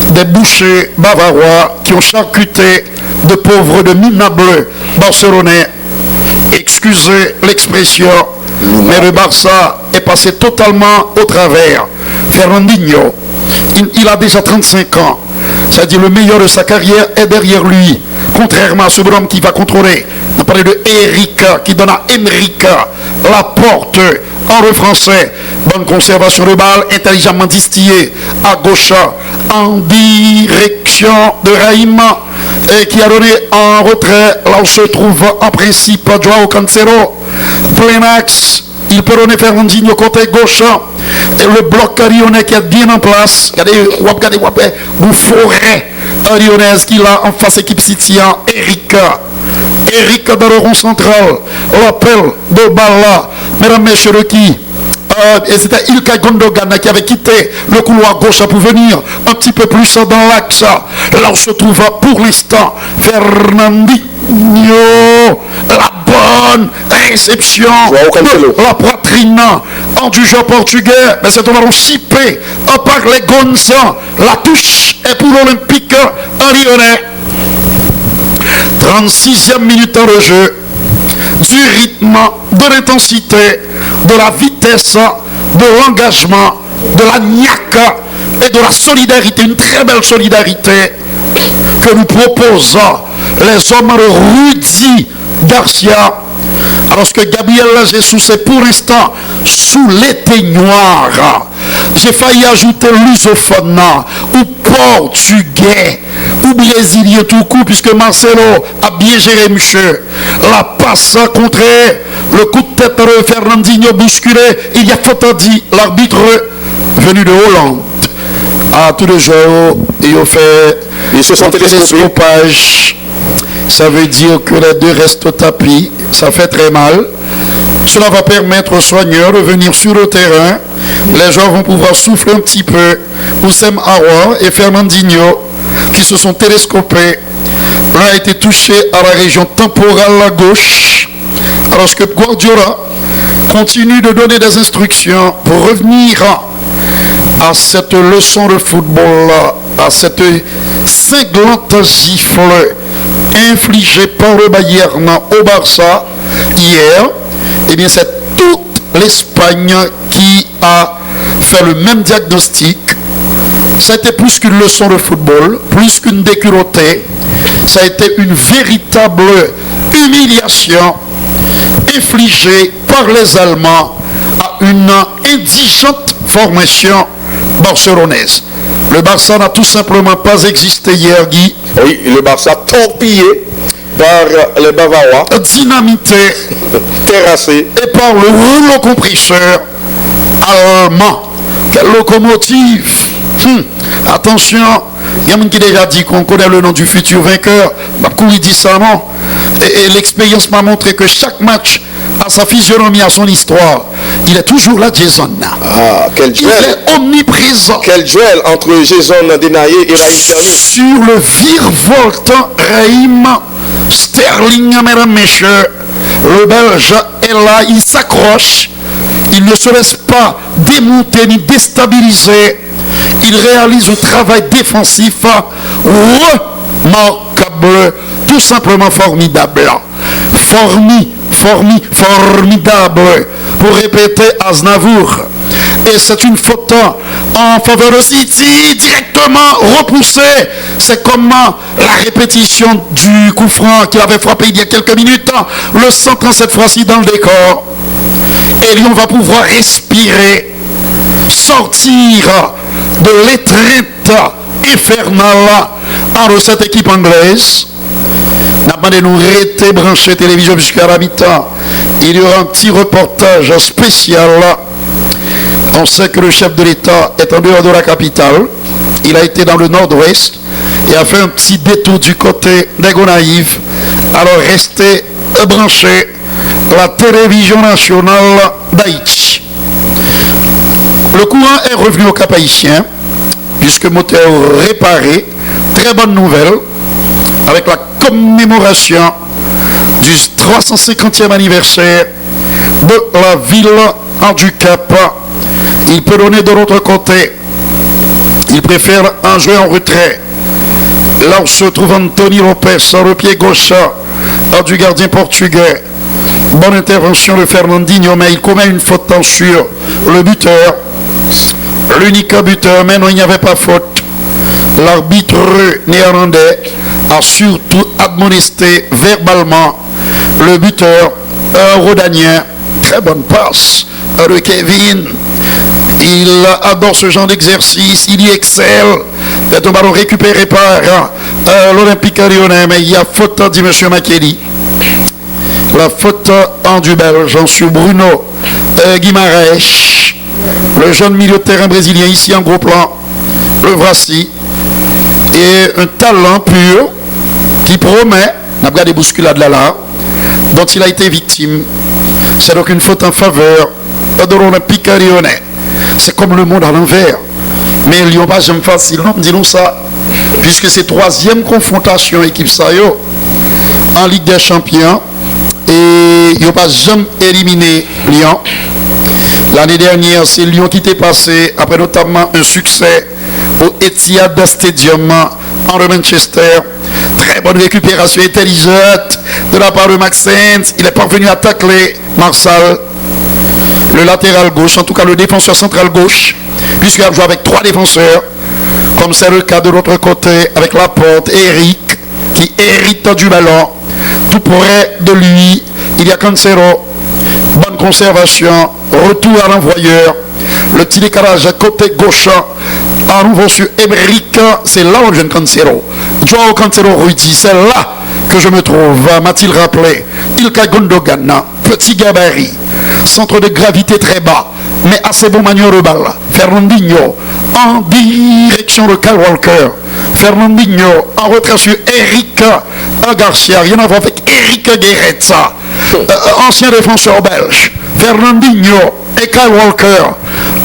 des bouchers bavarois qui ont charcuté de pauvres, de minables barcelonais. Excusez l'expression, mais le Barça est passé totalement au travers. Fernandinho, il a déjà 35 ans. C'est-à-dire le meilleur de sa carrière est derrière lui. Contrairement à ce bonhomme qui va contrôler. On parlait de Eric qui donne à Emerick Laporte en français. Bonne conservation de balle, intelligemment distillée à gauche en direction de Raheem et qui a donné en retrait. Là où se trouve en principe Joao Cancelo. Plein axe. Il peut donner Fernandinho côté gauche. Et le bloc lyonnais qui est bien en place. Regardez, vous forêt lyonnaise qu'il a en face équipe City. Eric dans le rond central. L'appel de balle là. Mesdames, messieurs, de qui et c'était Ilkay Gundogan qui avait quitté le couloir gauche pour venir un petit peu plus dans l'axe. Là on se trouve pour l'instant Fernandinho. La bonne réception de la poitrine en du jeu portugais. Mais c'est un ballon chippé par les Gonzans. La touche est pour l'Olympique lyonnais. 36e minute de jeu. Du rythme, de l'intensité, de la vitesse, de l'engagement, de la niaque et de la solidarité, une très belle solidarité que nous proposons les hommes de Rudy Garcia, alors que Gabriel Jesus est pour l'instant sous l'éteignoir. J'ai failli ajouter lusophone ou portugais ou brésilien tout coup, puisque Marcelo a bien géré monsieur. La passe contraire, le coup de tête de Fernandinho bousculé, il y a faute à dire l'arbitre venu de Hollande. À tous les jours, il a fait un télescopage. Ça veut dire que les deux restent au tapis. Ça fait très mal. Cela va permettre aux soigneurs de venir sur le terrain. Les joueurs vont pouvoir souffler un petit peu. Oussem Aouar et Fernandinho qui se sont télescopés. L'un a été touché à la région temporale à gauche. Alors que Guardiola continue de donner des instructions pour revenir à cette leçon de football, à cette cinglante gifle infligée par le Bayern au Barça hier. Eh bien, c'est toute l'Espagne qui a fait le même diagnostic. Ça a été plus qu'une leçon de football, plus qu'une déculottée. Ça a été une véritable humiliation infligée par les Allemands à une indigente formation barcelonaise. Le Barça n'a tout simplement pas existé hier, Guy. Oui, le Barça torpillé par les Bavarois, dynamité, terrassé, et par le rouleau compresseur allemand. Quelle locomotive! Attention, il y a un qui déjà dit qu'on connaît le nom du futur vainqueur. Il dit ça, non? Et l'expérience m'a montré que chaque match a sa physionomie, a son histoire. Il est toujours là, Jason. Ah, quel duel! Il est omniprésent. Quel duel entre Jason Denayer et Raheem Sterling. Sur le virevoltant Raheem Sterling, mesdames, messieurs, le Belge est là, il s'accroche. Il ne se laisse pas démonter ni déstabiliser. Il réalise un travail défensif remarquable, tout simplement formidable. Formidable, pour répéter Aznavour. Et c'est une faute en faveur de City, directement repoussée. C'est comme la répétition du coup franc qu'il avait frappé il y a quelques minutes. Le centre cette fois-ci dans le décor. Et Lyon va pouvoir respirer, sortir de l'étreinte infernale entre cette équipe anglaise. N'a pas de nous rester brancher télévision jusqu'à la mi-temps. Il y aura un petit reportage spécial. On sait que le chef de l'État est en dehors de la capitale. Il a été dans le nord-ouest et a fait un petit détour du côté des Gonaïves. Alors restez branchés. La télévision nationale d'Haïti. Le courant est revenu au Cap Haïtien, puisque moteur réparé. Très bonne nouvelle, avec la commémoration du 350e anniversaire de la ville du Cap. Il peut donner de l'autre côté. Il préfère un jeu en retrait. Là où se trouve Anthony Lopez, sur le pied gauche du gardien portugais. Bonne intervention de Fernandinho, mais il commet une faute sur le buteur. L'unique buteur, mais non, il n'y avait pas faute. L'arbitre néerlandais a surtout admonesté verbalement le buteur rhodanien. Très bonne passe de Kevin. Il adore ce genre d'exercice, il y excelle. C'est un ballon récupéré par l'Olympique Lyonnais, mais il y a faute, dit M. Makeli. La faute en du Belge sur Bruno Guimaraes, le jeune milieu de terrain brésilien ici en gros plan, le voici, et un talent pur qui promet, on a regardé des bousculades là, dont il a été victime. C'est donc une faute en faveur de l'Olympique Lyonnais. C'est comme le monde à l'envers. Mais Lyon pas jamais facile, non, disons ça, puisque c'est troisième confrontation équipe Sayo en Ligue des Champions. Et il n'a pas jamais éliminé Lyon. L'année dernière, c'est Lyon qui était passé, après notamment un succès au Etihad Stadium en Manchester. Très bonne récupération intelligente de la part de Maxence. Il est parvenu à tacler Marsal, le latéral gauche, en tout cas le défenseur central gauche, puisqu'il a joué avec 3 défenseurs. comme c'est le cas de l'autre côté avec Laporte et Eric, qui hérite du ballon. Tout près de lui, il y a Cancelo. Bonne conservation, retour à l'envoyeur. Le petit décalage à côté gauche, à nouveau sur Emerick, c'est là où je viens de Cancelo. Joao Cancelo Rudy, c'est là que je me trouve, m'a-t-il rappelé. Ilkay Gundogan, petit gabarit, centre de gravité très bas, mais assez bon manieur de balle. Fernandinho, en direction de Kyle Walker. Fernandinho, en retrait sur Eric Garcia, rien à voir avec Eric Guerretta, ancien défenseur belge. Fernandinho et Kyle Walker,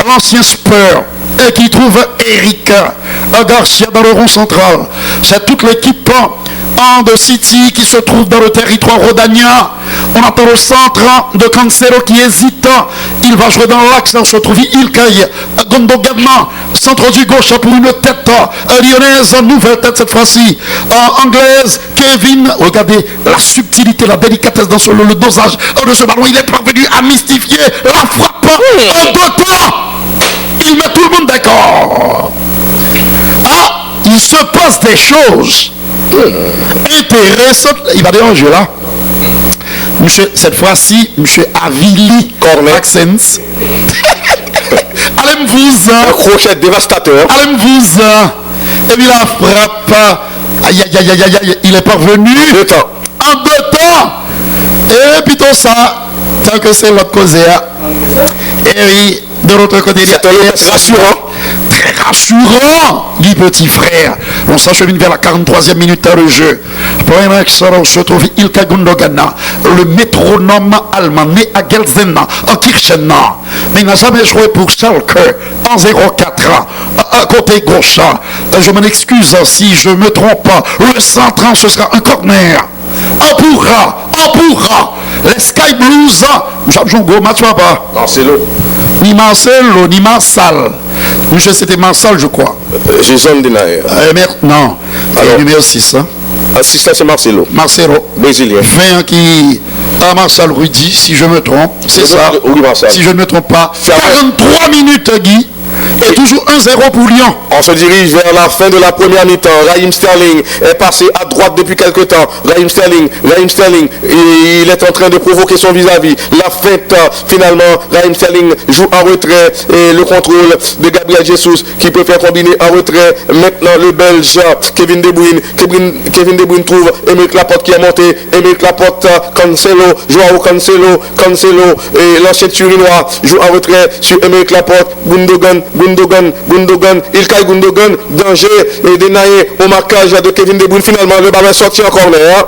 l'ancien Spur, et qui trouve Eric Garcia dans le rond central. C'est toute l'équipe de City qui se trouve dans le territoire rhodanien. On attend le centre de Cancelo qui hésite. Il va jouer dans l'axe. On se trouve Ilkay Gundogan, centre du gauche pour une tête lyonnaise, nouvelle tête cette fois-ci anglaise. Kevin, regardez la subtilité, la délicatesse dans le dosage de ce ballon. Il est parvenu à mystifier la frappe en 2 temps. Il met tout le monde d'accord. Ah, il se passe des choses intéressantes. Il va déranger là. Monsieur, cette fois-ci, monsieur Avili Maxence. Allez-vous. Un crochet dévastateur. Allez-vous. Et puis la frappe. Aïe, aïe, aïe, aïe, aïe. Il est parvenu. 2 temps. En 2 temps. Et puis tout ça, tant que c'est l'autre côté. Et oui, de l'autre côté, c'est un rassurant. Très rassurant, dit petit frère. On s'achemine vers la 43e minute de jeu. Pour un excellent, se trouve Ilkay Gundogan, le métronome allemand, né à Gelsen, en Kirchen. Mais il n'a jamais joué pour Schalke en 0-4, à côté gauche. Je m'en excuse si je me trompe. Le centre, ce sera un corner. On pourra. Les Sky Blues, Jongo, Mathieuba. Marcelo. Ni Marcelo, ni Marsal. Monsieur, c'était Marsal, je crois. Jason Denayer. Non. Alors, numéro 6. Hein? 6, ça c'est Marcelo. Marcelo. Brésilien. 20 qui a Marsal Rudy, si je me trompe. C'est ça. Oui, Marsal. Si je ne me trompe pas. 43 minutes, Guy. Et toujours 1-0 pour Lyon. On se dirige vers la fin de la première mi-temps. Raheem Sterling est passé à droite depuis quelque temps. Raheem Sterling, il est en train de provoquer son vis-à-vis. La feinte, finalement, Raheem Sterling joue en retrait et le contrôle de Gabriel Jesus qui peut faire combiner en retrait. Maintenant, le Belge Kevin De Bruyne. Kevin De Bruyne trouve Emerick Laporte qui est monté. Emerick Laporte, Cancelo, Joao Cancelo et l'ancien Turinois joue en retrait sur Emerick Laporte. Gundogan, Ilkay Gundogan, danger et dénaillé au marquage de Kevin De Bruyne. Finalement, le ballon est sorti en corner.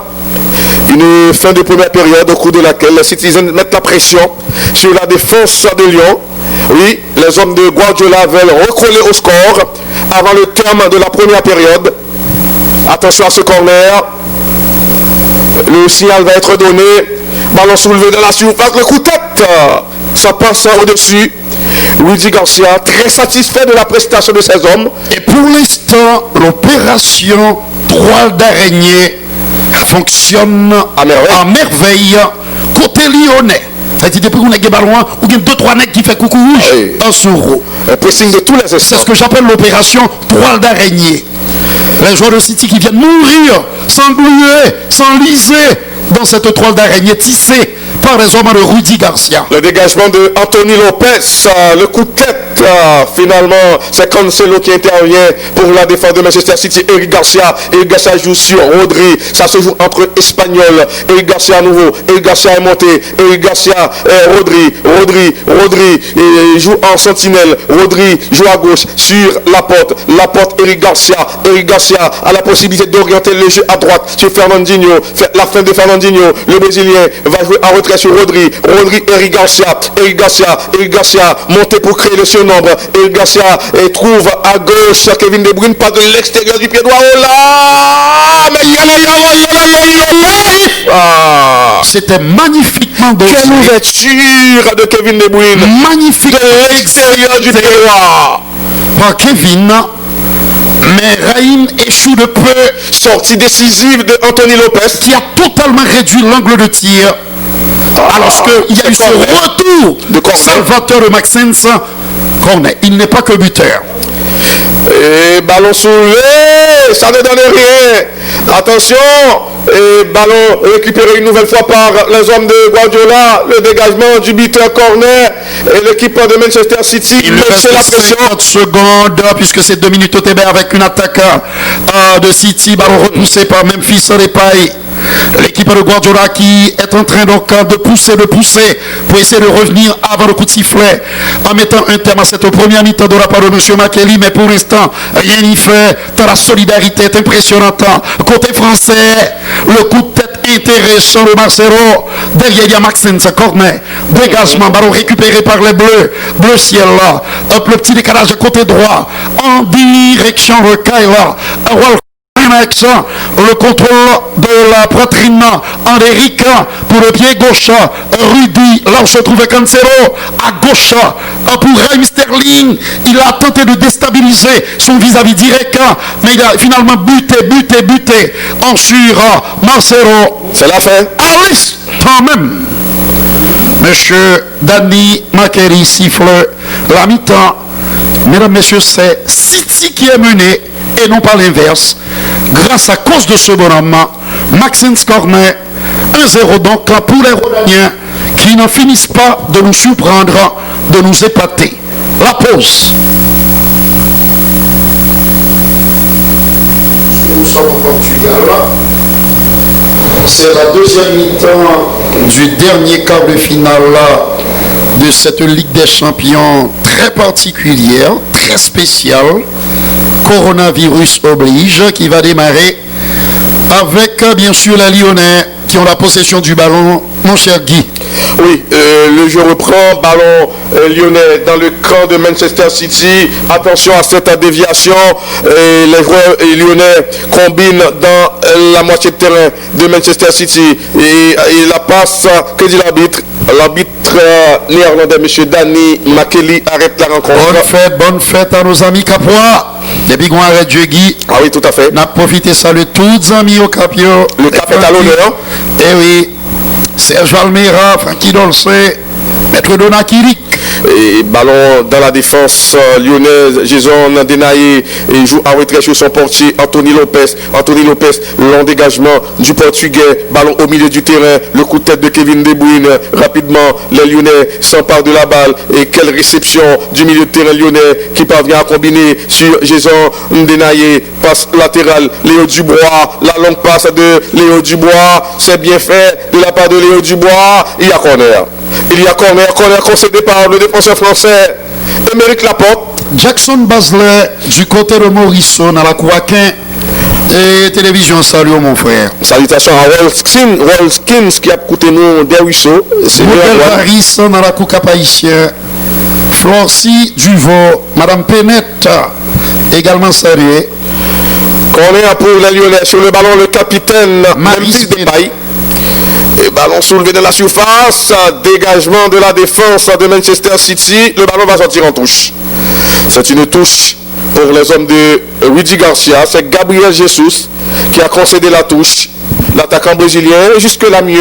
Une fin de première période au cours de laquelle les Citizens mettent la pression sur la défense de Lyon. Oui, les hommes de Guardiola veulent recoller au score avant le terme de la première période. Attention à ce corner. Le signal va être donné. Ballon soulevé dans la surface. Le coup de tête. Ça passe au-dessus. Rudy Garcia, très satisfait de la prestation de ces hommes. Et pour l'instant, l'opération toile d'araignée fonctionne à merveille côté lyonnais. C'est-à-dire depuis qu'on a des ballons, ou bien 2-3 nègres qui fait coucou rouge, un sourd. Un pressing de tous les essais. C'est ce que j'appelle l'opération toile d'araignée. Les joueurs de City qui viennent mourir, s'engluer, s'enliser dans cette toile d'araignée tissée par les hommes de Rudy Garcia. Le dégagement de Anthony Lopez, le coup de tête, finalement, c'est Cancelo qui intervient pour la défense de Manchester City. Eric Garcia joue sur Rodri. Ça se joue entre Espagnols. Eric Garcia à nouveau. Eric Garcia est monté. Eric Garcia, Rodri joue en sentinelle. Rodri joue à gauche sur Laporte, Eric Garcia a la possibilité d'orienter le jeu à droite sur Fernandinho. La fin de Fernandinho, le Brésilien va jouer en retrait sur Rodri, Eric Garcia monté pour créer le surnombre. Eric Garcia trouve à gauche Kevin De Bruyne, pas de l'extérieur du pied droit. Oh là, mais c'était magnifiquement dosé. Quelle ouverture de Kevin De Bruyne, magnifique de l'extérieur du pied droit par Kevin. Mais Raheem échoue de peu. Sortie décisive de Anthony Lopez qui a totalement réduit l'angle de tir. Alors qu'il y a eu ce retour de Salvatore Maxence. Il n'est pas que buteur. Et ballon soulevé, ça ne donne rien. Attention, et ballon récupéré une nouvelle fois par les hommes de Guardiola. Le dégagement du buteur corner et l'équipe de Manchester City. Il reste la pression. 50 secondes puisque c'est 2 minutes au TB avec une attaque de City. Ballon repoussé par Memphis Depay. L'équipe de Guardiola qui est en train donc de pousser pour essayer de revenir avant le coup de sifflet en mettant un terme à cette première mi-temps de la part de M. Makely, mais pour l'instant rien n'y fait, tant la solidarité est impressionnante. Côté français, le coup de tête intéressant de Marcelo, derrière il y a Maxence Cornet, dégagement, ballon récupéré par les Bleus, bleu ciel là, hop, le petit décalage de côté droit en direction de Kyler le contrôle de la poitrine Andéric pour le pied gauche, Rudy, là où se trouvait Cancelo, à gauche pour Raheem Sterling, il a tenté de déstabiliser son vis-à-vis direct, mais il a finalement buté en sur Marcelo. C'est la fin. À l'instant même, Monsieur Danny Makely siffle la mi-temps. Mesdames, Messieurs, c'est City qui est mené et non pas l'inverse. Grâce à cause de ce bonhomme, Maxence Cornet, 1-0 donc pour les Rhodaniens qui n'en finissent pas de nous surprendre, de nous épater. La pause. Nous sommes au Portugal. C'est la deuxième mi-temps du dernier quart de finale de cette Ligue des Champions très particulière, très spéciale. Coronavirus oblige, qui va démarrer avec bien sûr les Lyonnais qui ont la possession du ballon, mon cher Guy. Oui, le jeu reprend, ballon lyonnais dans le camp de Manchester City. Attention à cette déviation. Les joueurs lyonnais combinent dans la moitié de terrain de Manchester City. Et la passe, que dit l'arbitre? L'arbitre néerlandais, M. Danny Makely, arrête la rencontre. Bonne fête à nos amis Capois. Depuis qu'on arrête Dieu Guy. Ah oui, tout à fait. On a profité saluer tous les amis au Capio. Le Cap est à l'honneur. Eh oui. Serge Valmera, Francky Dolce, Maître Donakiri. Et ballon dans la défense lyonnaise, Jason Denaye et joue à retrait sur son portier Anthony Lopez, long dégagement du portugais, ballon au milieu du terrain, le coup de tête de Kevin De Bruyne, rapidement les Lyonnais s'emparent de la balle et quelle réception du milieu de terrain lyonnais qui parvient à combiner sur Jason Denaye, passe latérale, Léo Dubois, la longue passe de Léo Dubois, c'est bien fait de la part de Léo Dubois, il y a corner. Il y a corner concédé par le défenseur français, Émeric Laporte. Jackson Basley du côté de Morisson à la Kouakin et télévision. Salut mon frère. Salutations à Wolskins qui a coûté nous des ruisseaux. C'est Modèle Paris dans la Coupe haïtien. Florcy Duvaux, Madame Penette également saluée. Corner pour les Lyonnais sur le ballon, le capitaine Memphis Depay. Et ballon soulevé de la surface, dégagement de la défense de Manchester City, le ballon va sortir en touche. C'est une touche pour les hommes de Rudy Garcia, c'est Gabriel Jesus qui a concédé la touche. L'attaquant brésilien, jusque-là mieux,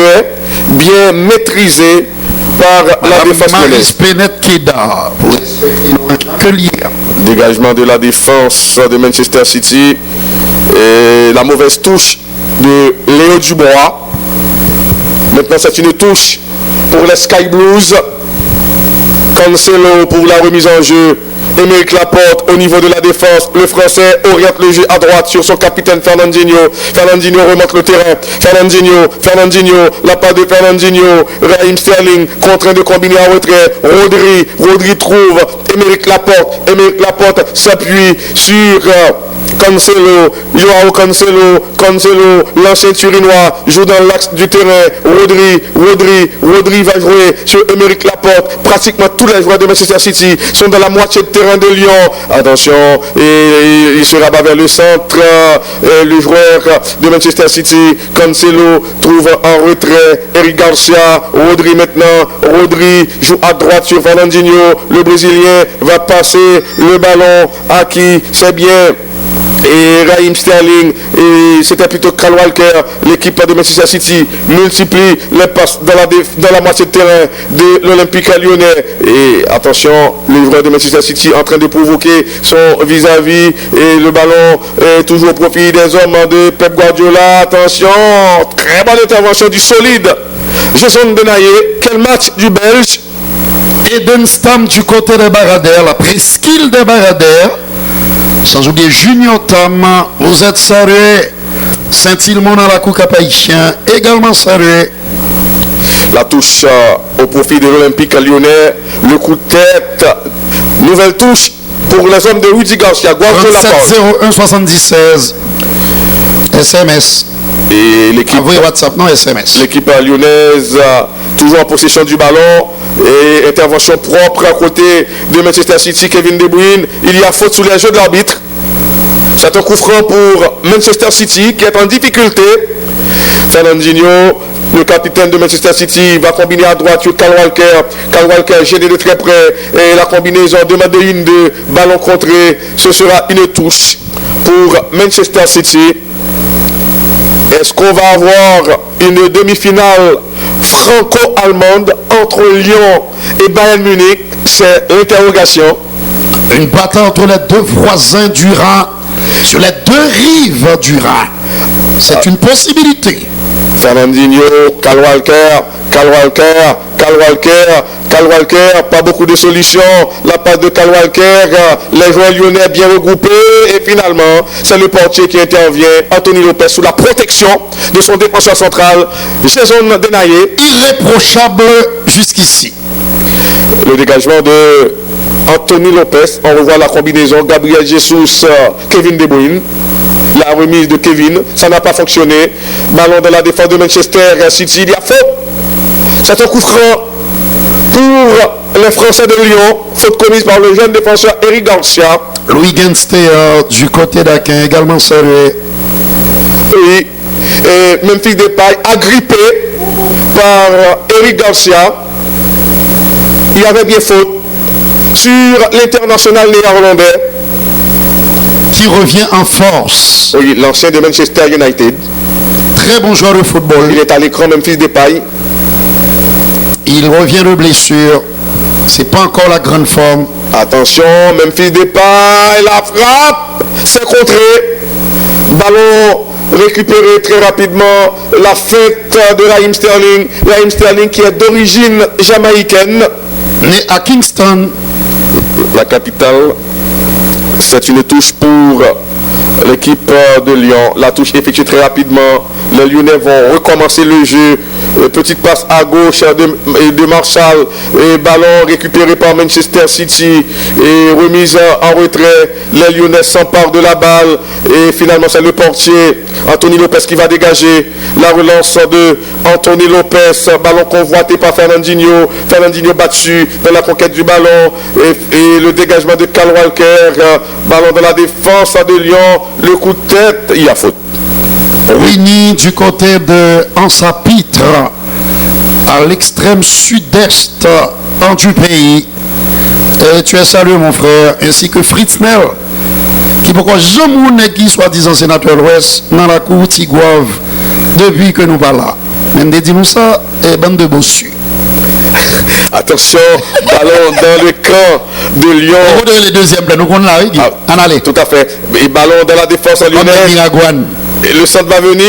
bien maîtrisé par la défense lyonnaise. Dégagement de la défense de Manchester City et la mauvaise touche de Léo Dubois. Maintenant, c'est une touche pour les Sky Blues. Cancelo pour la remise en jeu. Émeric Laporte au niveau de la défense. Le Français oriente le jeu à droite sur son capitaine Fernandinho. Fernandinho remonte le terrain. Fernandinho, la part de Fernandinho. Raheem Sterling contraint de combiner en retrait. Rodri trouve Émeric Laporte. Émeric Laporte s'appuie sur Cancelo, Joao Cancelo, l'ancien Turinois, joue dans l'axe du terrain. Rodri va jouer sur Émeric Laporte. Pratiquement tous les joueurs de Manchester City sont dans la moitié de terrain de Lyon. Attention, et il se rabat vers le centre. Le joueur de Manchester City, Cancelo, trouve en retrait Eric Garcia. Rodri maintenant. Rodri joue à droite sur Fernandinho. Le Brésilien va passer le ballon à qui? C'est bien et Raheem Sterling, et c'était plutôt Kyle Walker. L'équipe de Manchester City multiplie les passes dans la moitié de terrain de l'Olympique Lyonnais. Et attention, les joueurs de Manchester City en train de provoquer son vis-à-vis, et le ballon est toujours au profit des hommes de Pep Guardiola. Attention, très bonne intervention du solide Jason Denayer. Quel match du Belge. Eden Stam du côté des Baradères, la presqu'île des Baradères. Sans oublier Junior Tam, vous êtes salués. Saint-Ilmon à la coupe haïtien, également salué. La touche au profit de l'Olympique Lyonnais. Le coup de tête. Nouvelle touche pour les hommes de Rudy Garcia. 37 01 76 SMS. Et l'équipe WhatsApp, non SMS. L'équipe lyonnaise toujours en possession du ballon, et intervention propre à côté de Manchester City. Kevin De Bruyne, il y a faute sous les jeux de l'arbitre. C'est un coup franc pour Manchester City qui est en difficulté. Fernandinho, le capitaine de Manchester City, va combiner à droite sur Kyle Walker. Kyle Walker gêné de très près, et la combinaison demande une de ballon contré. Ce sera une touche pour Manchester City. Est-ce qu'on va avoir une demi-finale franco-allemande entre Lyon et Bayern Munich? C'est l'interrogation. Une bataille entre les deux voisins du Rhin, sur les deux rives du Rhin. C'est une possibilité. Fernandinho, Kyle Walker, pas beaucoup de solutions. La passe de Kyle Walker, les joueurs lyonnais bien regroupés, et finalement, c'est le portier qui intervient, Anthony Lopez, sous la protection de son défenseur central, Jason Denayer. Irréprochable jusqu'ici. Le dégagement de Anthony Lopez, on revoit la combinaison Gabriel Jesus, Kevin De Bruyne. La remise de Kevin, ça n'a pas fonctionné. Ballon de la défense de Manchester City, il y a faute. C'est un coup franc pour les Français de Lyon. Faute commise par le jeune défenseur Eric Garcia. Louis Gensteer du côté d'Aquin, également salué. Oui, et Memphis Depay agrippé par Eric Garcia. Il y avait bien faute sur l'international néerlandais. Qui revient en force. Oui, l'ancien de Manchester United. Très bon joueur de football. Il est à l'écran, Memphis Depay. Il revient de blessure. C'est pas encore la grande forme. Attention, Memphis Depay, la frappe, c'est contré. Ballon récupéré très rapidement. La fête de Raheem Sterling. Raheem Sterling qui est d'origine jamaïcaine. Né à Kingston, la capitale. C'est une touche pour l'équipe de Lyon. La touche effectuée très rapidement. Les Lyonnais vont recommencer le jeu. Petite passe à gauche de Marshall. Et ballon récupéré par Manchester City. Et remise en retrait. Les Lyonnais s'emparent de la balle. Et finalement, c'est le portier Anthony Lopez qui va dégager. La relance de Anthony Lopez. Ballon convoité par Fernandinho. Fernandinho battu dans la conquête du ballon. Et le dégagement de Kyle Walker. Ballon de la défense de Lyon. Le coup de tête. Il y a faute. Winnie du côté de Ansa-Pitre, à l'extrême sud-est du pays. Et tu es salué mon frère, ainsi que Fritz Nel, qui pourquoi jamais qui soi-disant sénateur l'Ouest dans la cour Tigouave depuis que nous parlons. Même des nous ça et bande de bossus. Attention, ballon dans le camp de Lyon. Vous avez les deuxièmes plans, nous connaissons la en aller. Tout à fait. Et ballon dans la défense lyonnaise. Et le centre va venir.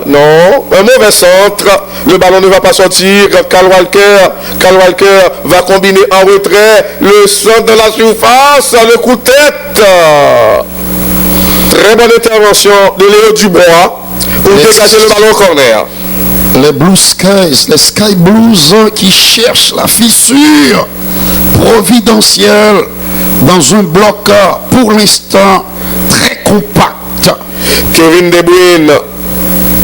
Non, un mauvais centre. Le ballon ne va pas sortir. Kyle Walker va combiner en retrait. Le centre de la surface. Le coup de tête. Très bonne intervention de Léo Dubois pour dégager le ballon au corner. Les Blue Skies, les Sky Blues qui cherchent la fissure providentielle dans un bloc pour l'instant très compact. Kevin De Bruyne,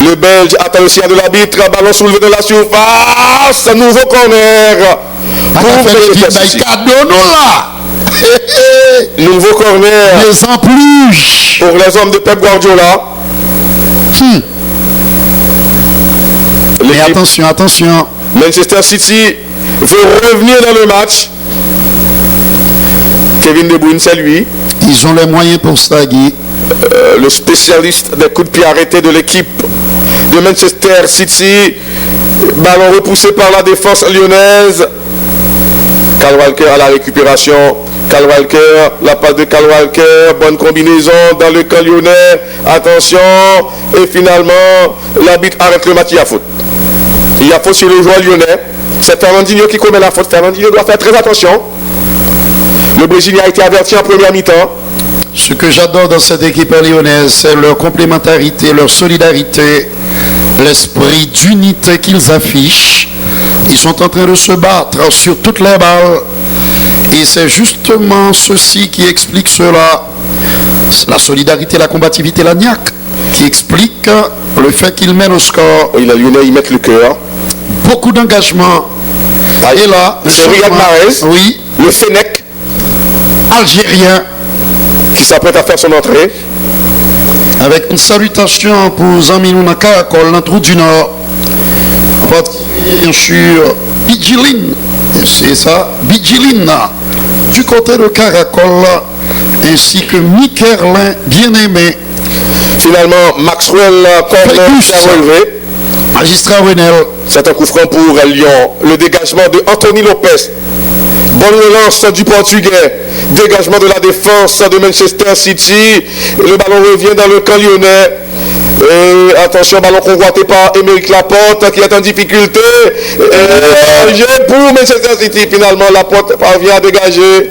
le Belge attend aussi de l'arbitre, ballon soulevé de la surface, nouveau corner. Nouveau corner. Les en plus pour les hommes de Pep Guardiola. Mais attention. Manchester City veut revenir dans le match. Kevin De Bruyne, c'est lui. Ils ont les moyens pour ça, Guy. le spécialiste des coups de pied arrêtés de l'équipe de Manchester City. Ballon repoussé par la défense lyonnaise. Kyle Walker à la récupération. Kyle Walker, la passe de Kyle Walker, bonne combinaison dans le camp lyonnais. Attention, et finalement, l'arbitre arrête le match, il y a faute. Il y a faute sur le joueur lyonnais. C'est Fernandinho qui commet la faute. Fernandinho doit faire très attention. Le Brésilien a été averti en première mi-temps. Ce que j'adore dans cette équipe lyonnaise, c'est leur complémentarité, leur solidarité, l'esprit d'unité qu'ils affichent. Ils sont en train de se battre sur toutes les balles. Et c'est justement ceci qui explique cela. La solidarité, la combativité, la niaque, qui explique le fait qu'ils mènent au score. Oui, les Lyonnais, ils mettent le cœur. Beaucoup d'engagement. Et là, c'est Riyad Mahrez, oui, le Fennec, algérien, qui s'apprête à faire son entrée. Avec une salutation pour Zaminouna Karakol, l'entrou du Nord. En particulier, bien sûr, Bidjilin, c'est ça, Bidjilin, du côté de Karakol, ainsi que Mikerlin, bien-aimé. Finalement, Maxwell Corner qui a relevé. Magistrat Renel. C'est un coup franc pour Lyon. Le dégagement de Anthony Lopez. Bonne relance du Portugais. Dégagement de la défense de Manchester City. Le ballon revient dans le camp lyonnais. Et attention, ballon convoité par Émeric Laporte qui est en difficulté. Jeu pour Manchester City. Finalement, Laporte parvient à dégager.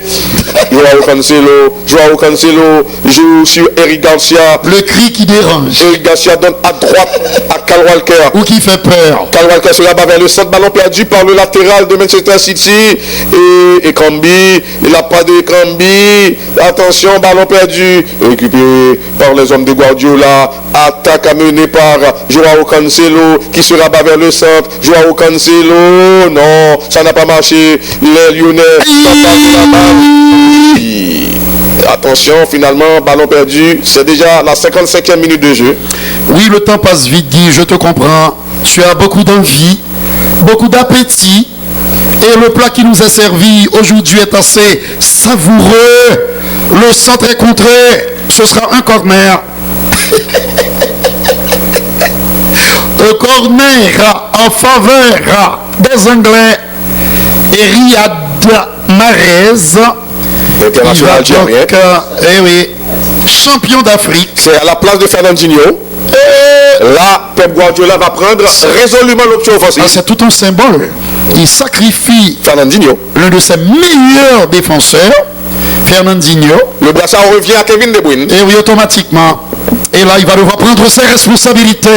Joao Cancelo joue sur Eric Garcia. Le cri qui dérange. Eric Garcia donne à droite à Kyle Walker. Ou qui fait peur. Kyle Walker se rabat vers le centre. Ballon perdu par le latéral de Manchester City. Et Kambi. Il n'a pas de Kambi. Attention, ballon perdu. Récupéré par les hommes de Guardiola. Attaque amenée par Joao Cancelo qui se rabat vers le centre. Joao Cancelo. Non, ça n'a pas marché. Les Lyonnais s'emparent de la balle. Attention, finalement, ballon perdu. C'est déjà la 55e minute de jeu. Oui, le temps passe vite, Guy, je te comprends. Tu as beaucoup d'envie, beaucoup d'appétit. Et le plat qui nous est servi aujourd'hui est assez savoureux. Le centre est contré. Ce sera un corner. Un corner en faveur des Anglais. Et Riyad Mahrez. International algérien. Eh oui, champion d'Afrique. C'est à la place de Fernandinho. Là, Pep Guardiola va prendre résolument l'option offensive. C'est tout un symbole. Il sacrifie Fernandinho, l'un de ses meilleurs défenseurs, Fernandinho. Le brassard revient à Kevin De Bruyne. Et oui, automatiquement. Et là, il va devoir prendre ses responsabilités.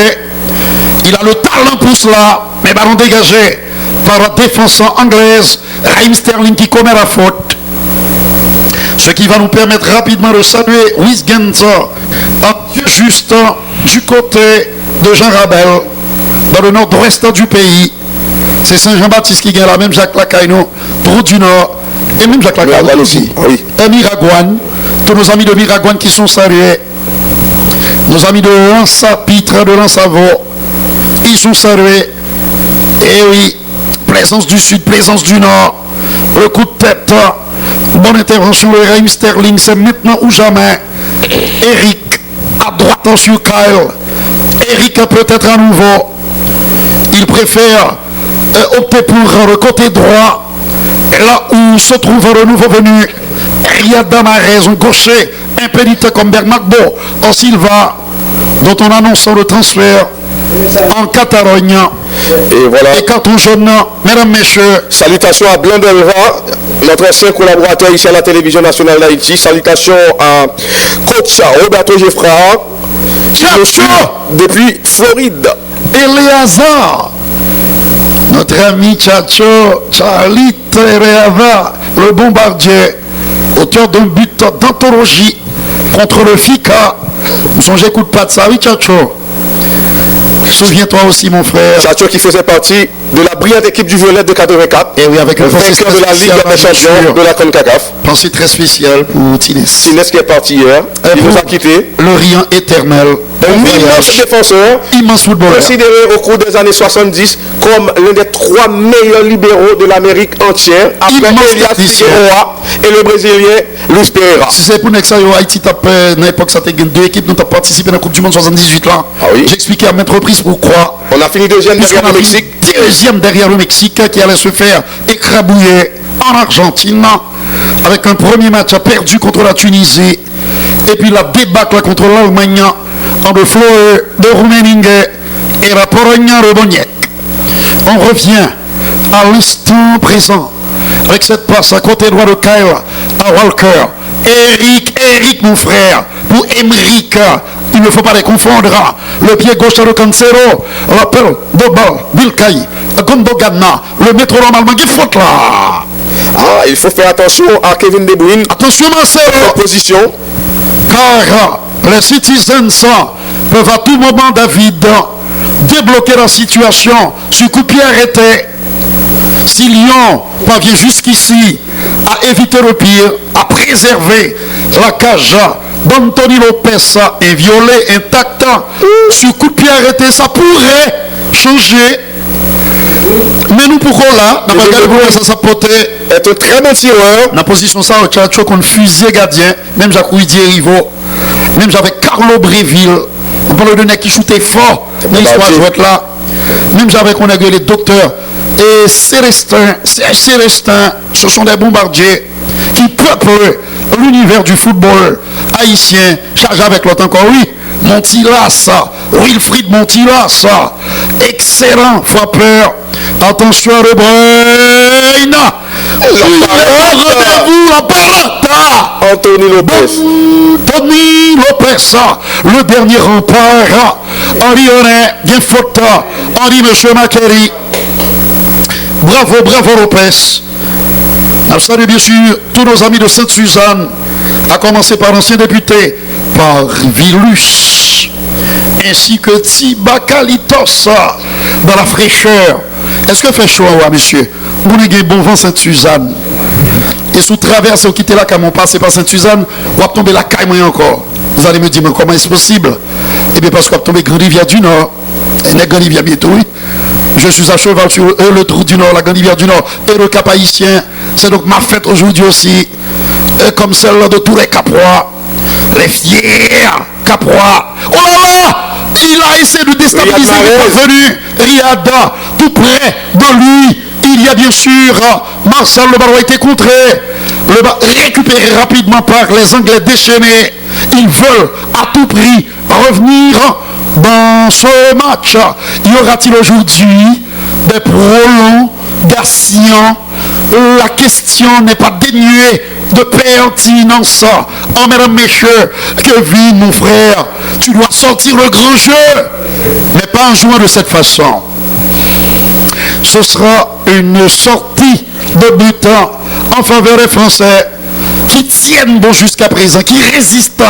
Il a le talent pour cela. Mais ballon dégagé par la défense anglaise. Raheem Sterling qui commet la faute. Ce qui va nous permettre rapidement de saluer Wisgenza, un Dieu juste du côté de Jean Rabel, dans le nord-ouest du pays. C'est Saint-Jean-Baptiste qui gagne là, même Jacques Lacaino, Drou du Nord, et même Jacques Lacaino aussi. Oui. Et Miragouane, tous nos amis de Miragouane qui sont salués, nos amis de Lansa-Pitre, de Lansavo, ils sont salués. Et oui, Plaisance du Sud, Plaisance du Nord, le coup de tête. Bonne intervention de Raheem Sterling, c'est maintenant ou jamais. Eric à droite sur Kyle. Eric peut-être à nouveau. Il préfère opter pour le côté droit. Et là où se trouve le nouveau venu, Riyad Mahrez, un gaucher impénitent comme Bernardo en Silva, dont on annonce le transfert en Catalogne. Et voilà. Et carton jaune, mesdames, messieurs. Salutations à Blandelva, notre ancien collaborateur ici à la télévision nationale d'Haïti. Salutations à coach Roberto Geffra, qui nous suit depuis Floride. Eleazar, notre ami Chacho, Charlie Tereava, le bombardier, auteur d'un but d'anthologie contre le FICA. Vous songez coup de patte ça, oui, Chacho. Souviens-toi aussi, mon frère. Chacho qui faisait partie de la brillante équipe du Violet de 84. Et oui, avec un vainqueur de la Ligue des Champions de la CONCACAF. Pensée très spéciale pour Tines. Tines qui est parti hier. Il nous a quittés. L'Orient éternel. Un immense défenseur. Immense footballeur. Considéré au cours des années 70 comme l'un des 3 meilleurs libéraux de l'Amérique entière. Après Elias Figueroa et le Brésilien Luis Pereira. Si c'est pour ça, Haïti tape, dans l'époque, ça a 2 équipes dont tu as participé dans la Coupe du Monde 78 là. Ah oui. J'ai expliqué à maintes reprises pourquoi. On a fini deuxième derrière le Mexique. Deuxième derrière le Mexique qui allait se faire écrabouiller en Argentine avec un premier match perdu contre la Tunisie et puis la débâcle contre l'Allemagne en de Fleur de Rummenigge et la Pologne Reboniek. On revient à l'instant présent avec cette passe à côté droit de Kyle à Walker. Eric mon frère, pour Emerick, il ne faut pas les confondre. Le pied gauche de Cancelo, l'appel de balle, Bilkay, Gondogana, le métronome allemand qui faute là. Ah, il faut faire attention à Kevin De Bruyne. Attention Marcelo. Position. Car les Citizens peuvent à tout moment, David, débloquer la situation sur coup de pied arrêté. Si Lyon parvient jusqu'ici à éviter le pire, à préserver la cage d'Anthony Lopez inviolée, intacte, sur coup de pied arrêté, ça pourrait changer. Mais nous pourquoi là, dans la ça peut être un très bon tireur. Dans la position ça, tu as qu'on fusée gardien, même Jacques Didier Rivo, même j'avais Carlo Breville, on parle de nez qui shootait fort, mais l'histoire jouait là. Même j'avais qu'on a les docteurs et Célestin, ce sont des bombardiers qui peuplent l'univers du football haïtien, chargé avec l'autre encore, oui. Montilas, Wilfried Montilas, excellent frappeur. Attention à De Bruyne. Rendez-vous la parata. Anthony Lopez, le dernier rempart. Henri Honnet, bien faute. Henri Monsieur Macquery. Bravo Lopez. Je salue bien sûr tous nos amis de Sainte-Suzanne, à commencer par l'ancien député, par Vilus, ainsi que Tibacalitos dans la fraîcheur. Est-ce que fait chaud, monsieur? Vous avez bon vent Sainte-Suzanne. Et sous traverse, vous quittez la caille, on passe par Sainte-Suzanne, vous allez tomber la caille encore. Vous allez me dire, mais comment est-ce possible? Eh bien, parce que vous allez tomber Grande Rivière du Nord. Et la Grande Rivière bientôt, oui. Je suis à cheval sur le trou du Nord, la Grande Rivière du Nord et le Cap Haïtien. C'est donc ma fête aujourd'hui aussi, comme celle de tous les Caprois, les fiers Caprois. Oh là là, il a essayé de déstabiliser le venu Riyad, tout près de lui. Il y a bien sûr Marcel, le ballon a été contré, le ballon récupéré rapidement par les Anglais déchaînés. Ils veulent à tout prix revenir dans ce match. Y aura-t-il aujourd'hui des prolongations? La question n'est pas dénuée de pertinence. Oh mesdames, messieurs, Kevin, mon frère, tu dois sortir le grand jeu, mais pas en jouant de cette façon. Ce sera une sortie de but en faveur des Français qui tiennent bon jusqu'à présent, qui résistent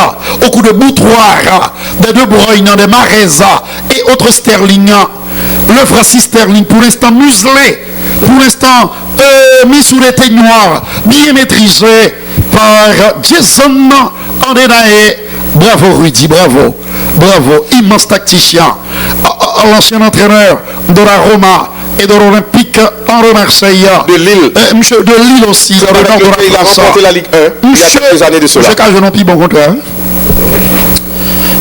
au coup de boutoir des De Bruyne, des Mareza et autres Sterling. Le Francis Sterling, pour l'instant muselé, pour l'instant mis sous les têtes noires, bien maîtrisé par Jason Andenae. Bravo Rudy, bravo, immense tacticien, l'ancien entraîneur de la Roma et de l'Olympique en Marseille. De Lille. Monsieur de Lille aussi. Il a remporté la Ligue 1 il y a quelques années de cela. Je n'en pis bon contraire.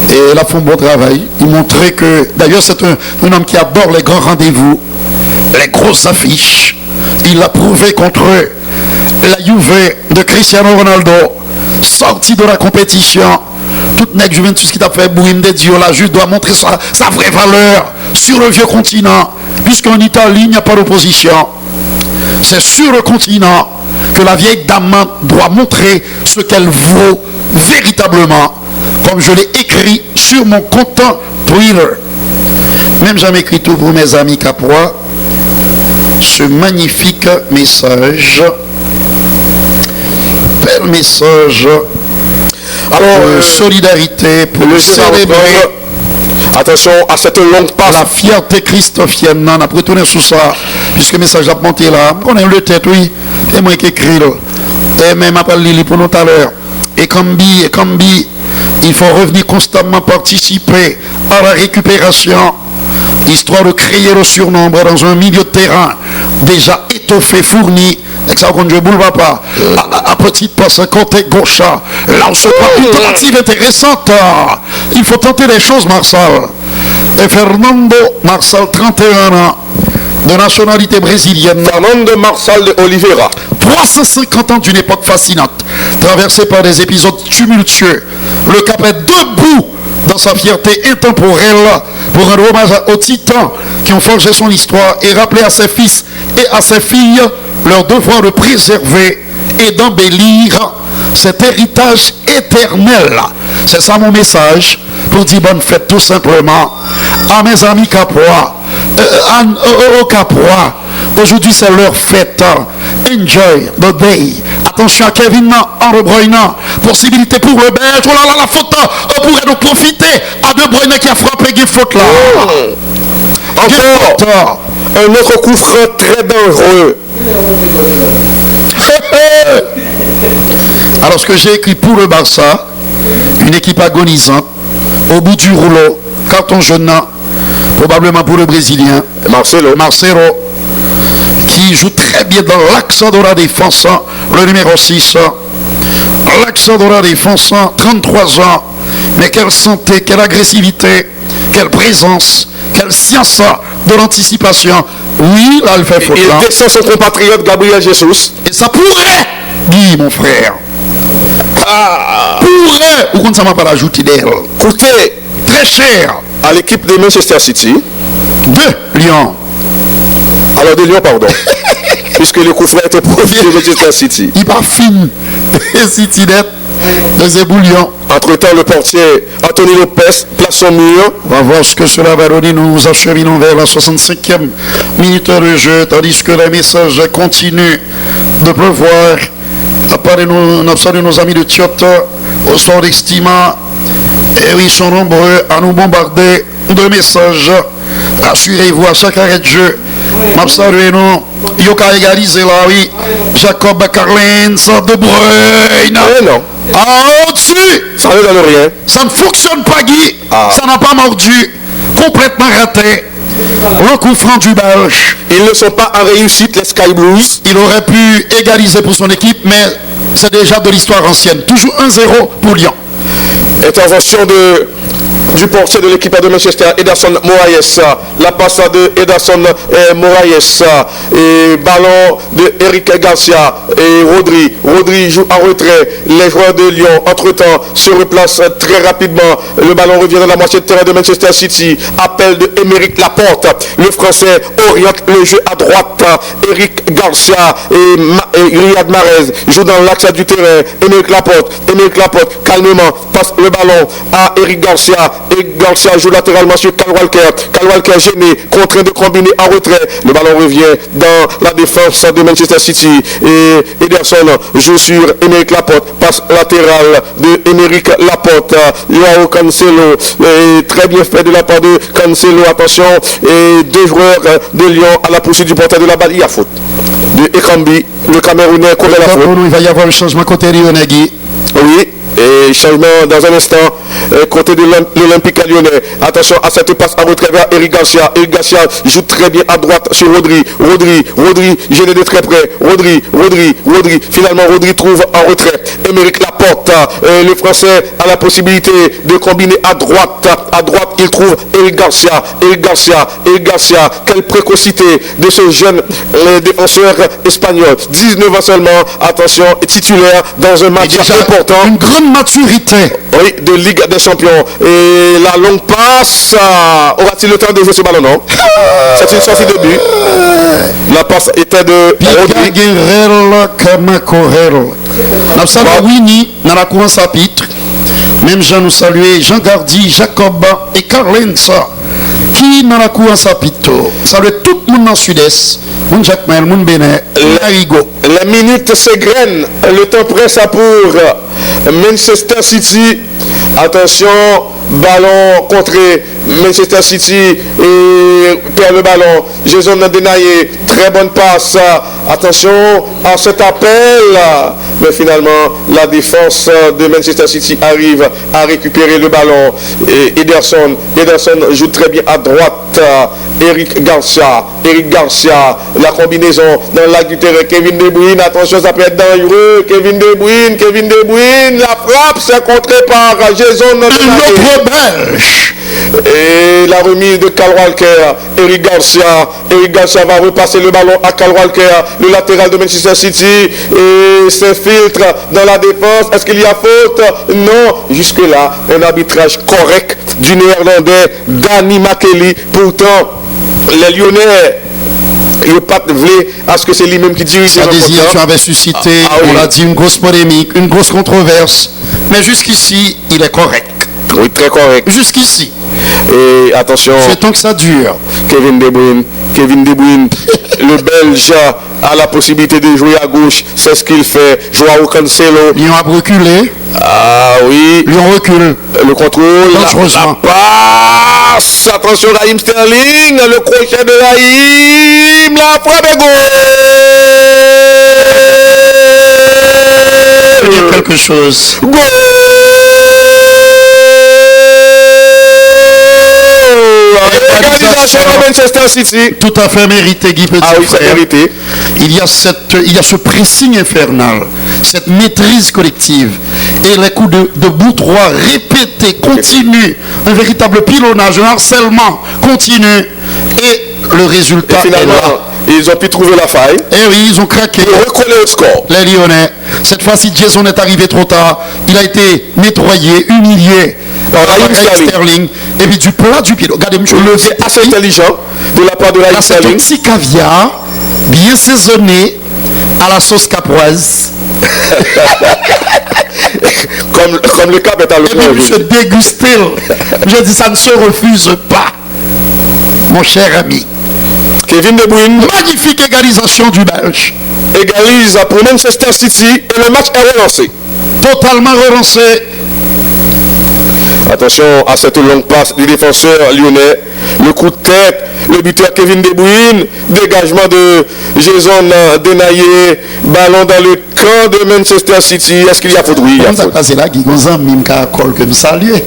Et il a fait un bon travail. Il montrait que, d'ailleurs, c'est un homme qui adore les grands rendez-vous, les grosses affiches. Il l'a prouvé contre la Juve de Cristiano Ronaldo, sorti de la compétition. Toute nègre Juventus qui t'a fait bouillir des dieux, là, juste doit montrer sa vraie valeur sur le vieux continent. Puisqu'en Italie, il n'y a pas d'opposition. C'est sur le continent que la vieille dame doit montrer ce qu'elle vaut véritablement, comme je l'ai écrit sur mon compte Twitter. Même j'ai écrit tout pour mes amis caprois, ce magnifique message, bel message, alors solidarité pour le célébrer Attention à cette longue passe. La fierté christophienne, on a retourné sur ça, puisque le message a monté là. On a le tête, oui, et moi qui écris là. Et même appelle Lili pour nous tout à l'heure. Et Cambi, il faut revenir constamment participer à la récupération, histoire de créer le surnombre dans un milieu de terrain déjà étoffé, fourni. Et ça, quand je boule pas, à petite passe, à côté gauche, là on se prend une tentative intéressante. Il faut tenter les choses, Marsal. Et Fernando Marsal, 31 ans, de nationalité brésilienne. Fernando Marsal de Oliveira. 350 ans d'une époque fascinante, traversée par des épisodes tumultueux. Le Cap est debout dans sa fierté intemporelle pour rendre hommage aux titans qui ont forgé son histoire et rappeler à ses fils et à ses filles leur devoir de préserver et d'embellir cet héritage éternel. C'est ça mon message pour dire bonne fête tout simplement à mes amis Capois, au Capois. Aujourd'hui c'est leur fête. Enjoy the day. Attention à Kevin en De Bruyne. Possibilité pour le Belge. Oh là là, la faute. On pourrait nous profiter à De Bruyne qui a frappé qui faute là. Encore un autre coup franc très dangereux. Alors ce que j'ai écrit pour le Barça, une équipe agonisante, au bout du rouleau, carton jaune, probablement pour le Brésilien, Marcelo, qui joue très bien dans l'axe de la défense, le numéro 6. L'axe de la défense, 33 ans, mais quelle santé, quelle agressivité, quelle présence, quelle science de l'anticipation. Oui, là, il fait faute. Il descend son compatriote Gabriel Jesus. Et ça pourrait, dit mon frère. Pourrait, ou quand ça m'a pas ajouté d'elle. Coûter très cher à l'équipe de Manchester City. De Lyon. Alors de Lyon, pardon. Puisque le coup franc était profité de Manchester City. Il pas fin. City net. De Zéboulion. Entre-temps, le portier Anthony Lopez place son mur. On va voir ce que cela va donner. Nous acheminons vers la 65e minute de jeu, tandis que les messages continuent de pleuvoir. À part nos amis de Tiote, au sort d'Estima, et oui, ils sont nombreux à nous bombarder de messages. Rassurez-vous, à chaque arrêt de jeu, Mapsalueno, Yoka égalisé là, oui. Jacob Carlens, De Bruyne. Non. Au-dessus. Ça ne donne rien. Ça ne fonctionne pas, Guy. Ça n'a pas mordu. Complètement raté. Le coup franc du Belge. Ils ne sont pas en réussite, les Sky Blues. Il aurait pu égaliser pour son équipe, mais c'est déjà de l'histoire ancienne. Toujours 1-0 pour Lyon. Intervention du portier de l'équipe de Manchester, Ederson Moraes. La passe de Ederson Moraes. Et ballon de Eric Garcia et Rodri. Rodri joue en retrait. Les joueurs de Lyon, entre-temps, se replacent très rapidement. Le ballon revient dans la moitié de terrain de Manchester City. Appel de Émeric Laporte. Le Français oriente le jeu à droite. Eric Garcia et Riyad Mahrez jouent dans l'axe du terrain. Émeric Laporte, calmement, passe le ballon à Eric Garcia. Et Garcia joue latéralement sur Kyle Walker. Kyle Walker gêné, contraint de combiner en retrait. Le ballon revient dans la défense de Manchester City. Et Ederson joue sur Émeric Laporte. Passe latérale de Émeric Laporte. Joao Cancelo. Très bien fait de la part de Cancelo. Attention. Et deux joueurs de Lyon à la poursuite du porteur de la balle. Il y a faute de Ekambi. Le Camerounais commet la faute. Il va y avoir un changement côté lyonnais, Guy. Oui. Et changement dans un instant côté de l'Olympique Lyonnais. Attention à cette passe en retrait vers Eric Garcia. Eric Garcia joue très bien à droite sur Rodri. Rodri gêné de très près. Rodri. Finalement Rodri trouve en retrait Émeric Laporte. Le Français a la possibilité de combiner à droite. À droite il trouve Eric Garcia. Quelle précocité de ce jeune défenseur espagnol. 19 ans seulement. Attention, titulaire dans un match important. Une grande maturité. Oui, de Ligue des Champions. Et la longue passe. Aura-t-il le temps de jouer ce ballon? Non. C'est une sortie de but. La passe était de Rodri. Guerrero Camacorero. Nous saluons Winnie dans la course à pitre. Même Jean nous saluer Jean Gardi, Jacob et Carlens qui dans la course à pitre. Salut tout le monde dans le sud-est. Mon Jacques Mel, mon Bénet, Larigo. Les minutes s'égrènent. Le temps presse pour Manchester City. Attention. ballon contré, Manchester City et perd le ballon. Jason Denaye, très bonne passe. Attention à cet appel. Mais finalement, la défense de Manchester City arrive à récupérer le ballon. Et Ederson joue très bien à droite. Eric Garcia, la combinaison dans l'axe du terrain. Kevin De Bruyne, attention, ça peut être dangereux. Kevin De Bruyne, la frappe, c'est contré par Jason Notre Belge. Et la remise de Kyle Walker, Eric Garcia va repasser le ballon à Kyle Walker, le latéral de Manchester City, et s'infiltre dans la défense. Est-ce qu'il y a faute? Non. Jusque-là, un arbitrage correct du néerlandais Danny McKelly. Pourtant, les Lyonnais, il pas voulu à ce que c'est lui-même qui dirige. Sa désignation avait suscité, on l'a dit, une grosse polémique, une grosse controverse. Mais jusqu'ici, il est correct. Oui, très correct. Jusqu'ici. Et attention. C'est tant que ça dure. Kevin De Bruyne, le Belge a la possibilité de jouer à gauche. C'est ce qu'il fait. Joao Cancelo. Lyon a reculé. Ah oui. Lyon recule. Le contrôle. Dangereusement. La passe. Attention, Raheem Sterling. Le crochet de Raheem. La frappe est goal. Je veux dire quelque chose. Goal. Manchester City. Tout à fait mérité, Guy Petit. Ah oui, c'est mérité. Il y a ce pressing infernal, cette maîtrise collective et les coups de bout droit répétés, continus, un véritable pilonnage, un harcèlement continu, et le résultat et finalement, est là. Ils ont pu trouver la faille. Et oui, ils ont craqué. Ils ont recollé au score. Les Lyonnais. Cette fois-ci, Jason est arrivé trop tard. Il a été nettoyé, humilié. Raheem Sterling. Et puis du plat du pied. Regardez, monsieur. C'est assez intelligent de la part de Raheem Sterling. C'est un petit caviar, bien saisonné, à la sauce caproise. comme le cap est à l'honneur. Et puis monsieur dégusté. Je dis, ça ne se refuse pas. Mon cher ami. Kevin De Bruyne. Magnifique égalisation du Belge. Égalise pour Manchester City et le match est relancé. Totalement relancé. Attention à cette longue passe du défenseur lyonnais. Le coup de tête, le buteur Kevin De Bruyne. Dégagement de Jason Denaye. Ballon dans le camp de Manchester City. Est-ce qu'il y a faute? Oui, il y a faute. C'est là qu'il y a un mime que nous saluons.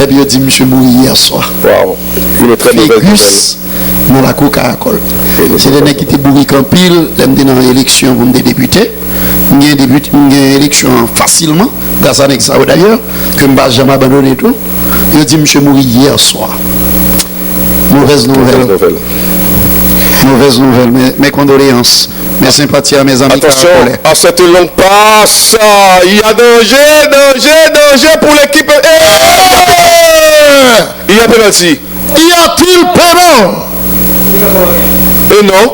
Et puis il dit, monsieur mourir hier soir. Waouh, une très mauvaise nouvelle. Dans la cour caracol. C'est des gens qui étaient bourrés en pile, ils dans l'élection pour des députés. Il y a une élection facilement, grâce à ça d'ailleurs, que je ne vais jamais abandonner tout. Il dit, monsieur mourir hier soir. Mauvaise nouvelle. Mauvaise nouvelle, mes condoléances, mes sympathies à mes amis. Attention à cette longue passe. Il y a danger pour l'équipe. Il y a penalty. Y a-t-il pénal? Et non.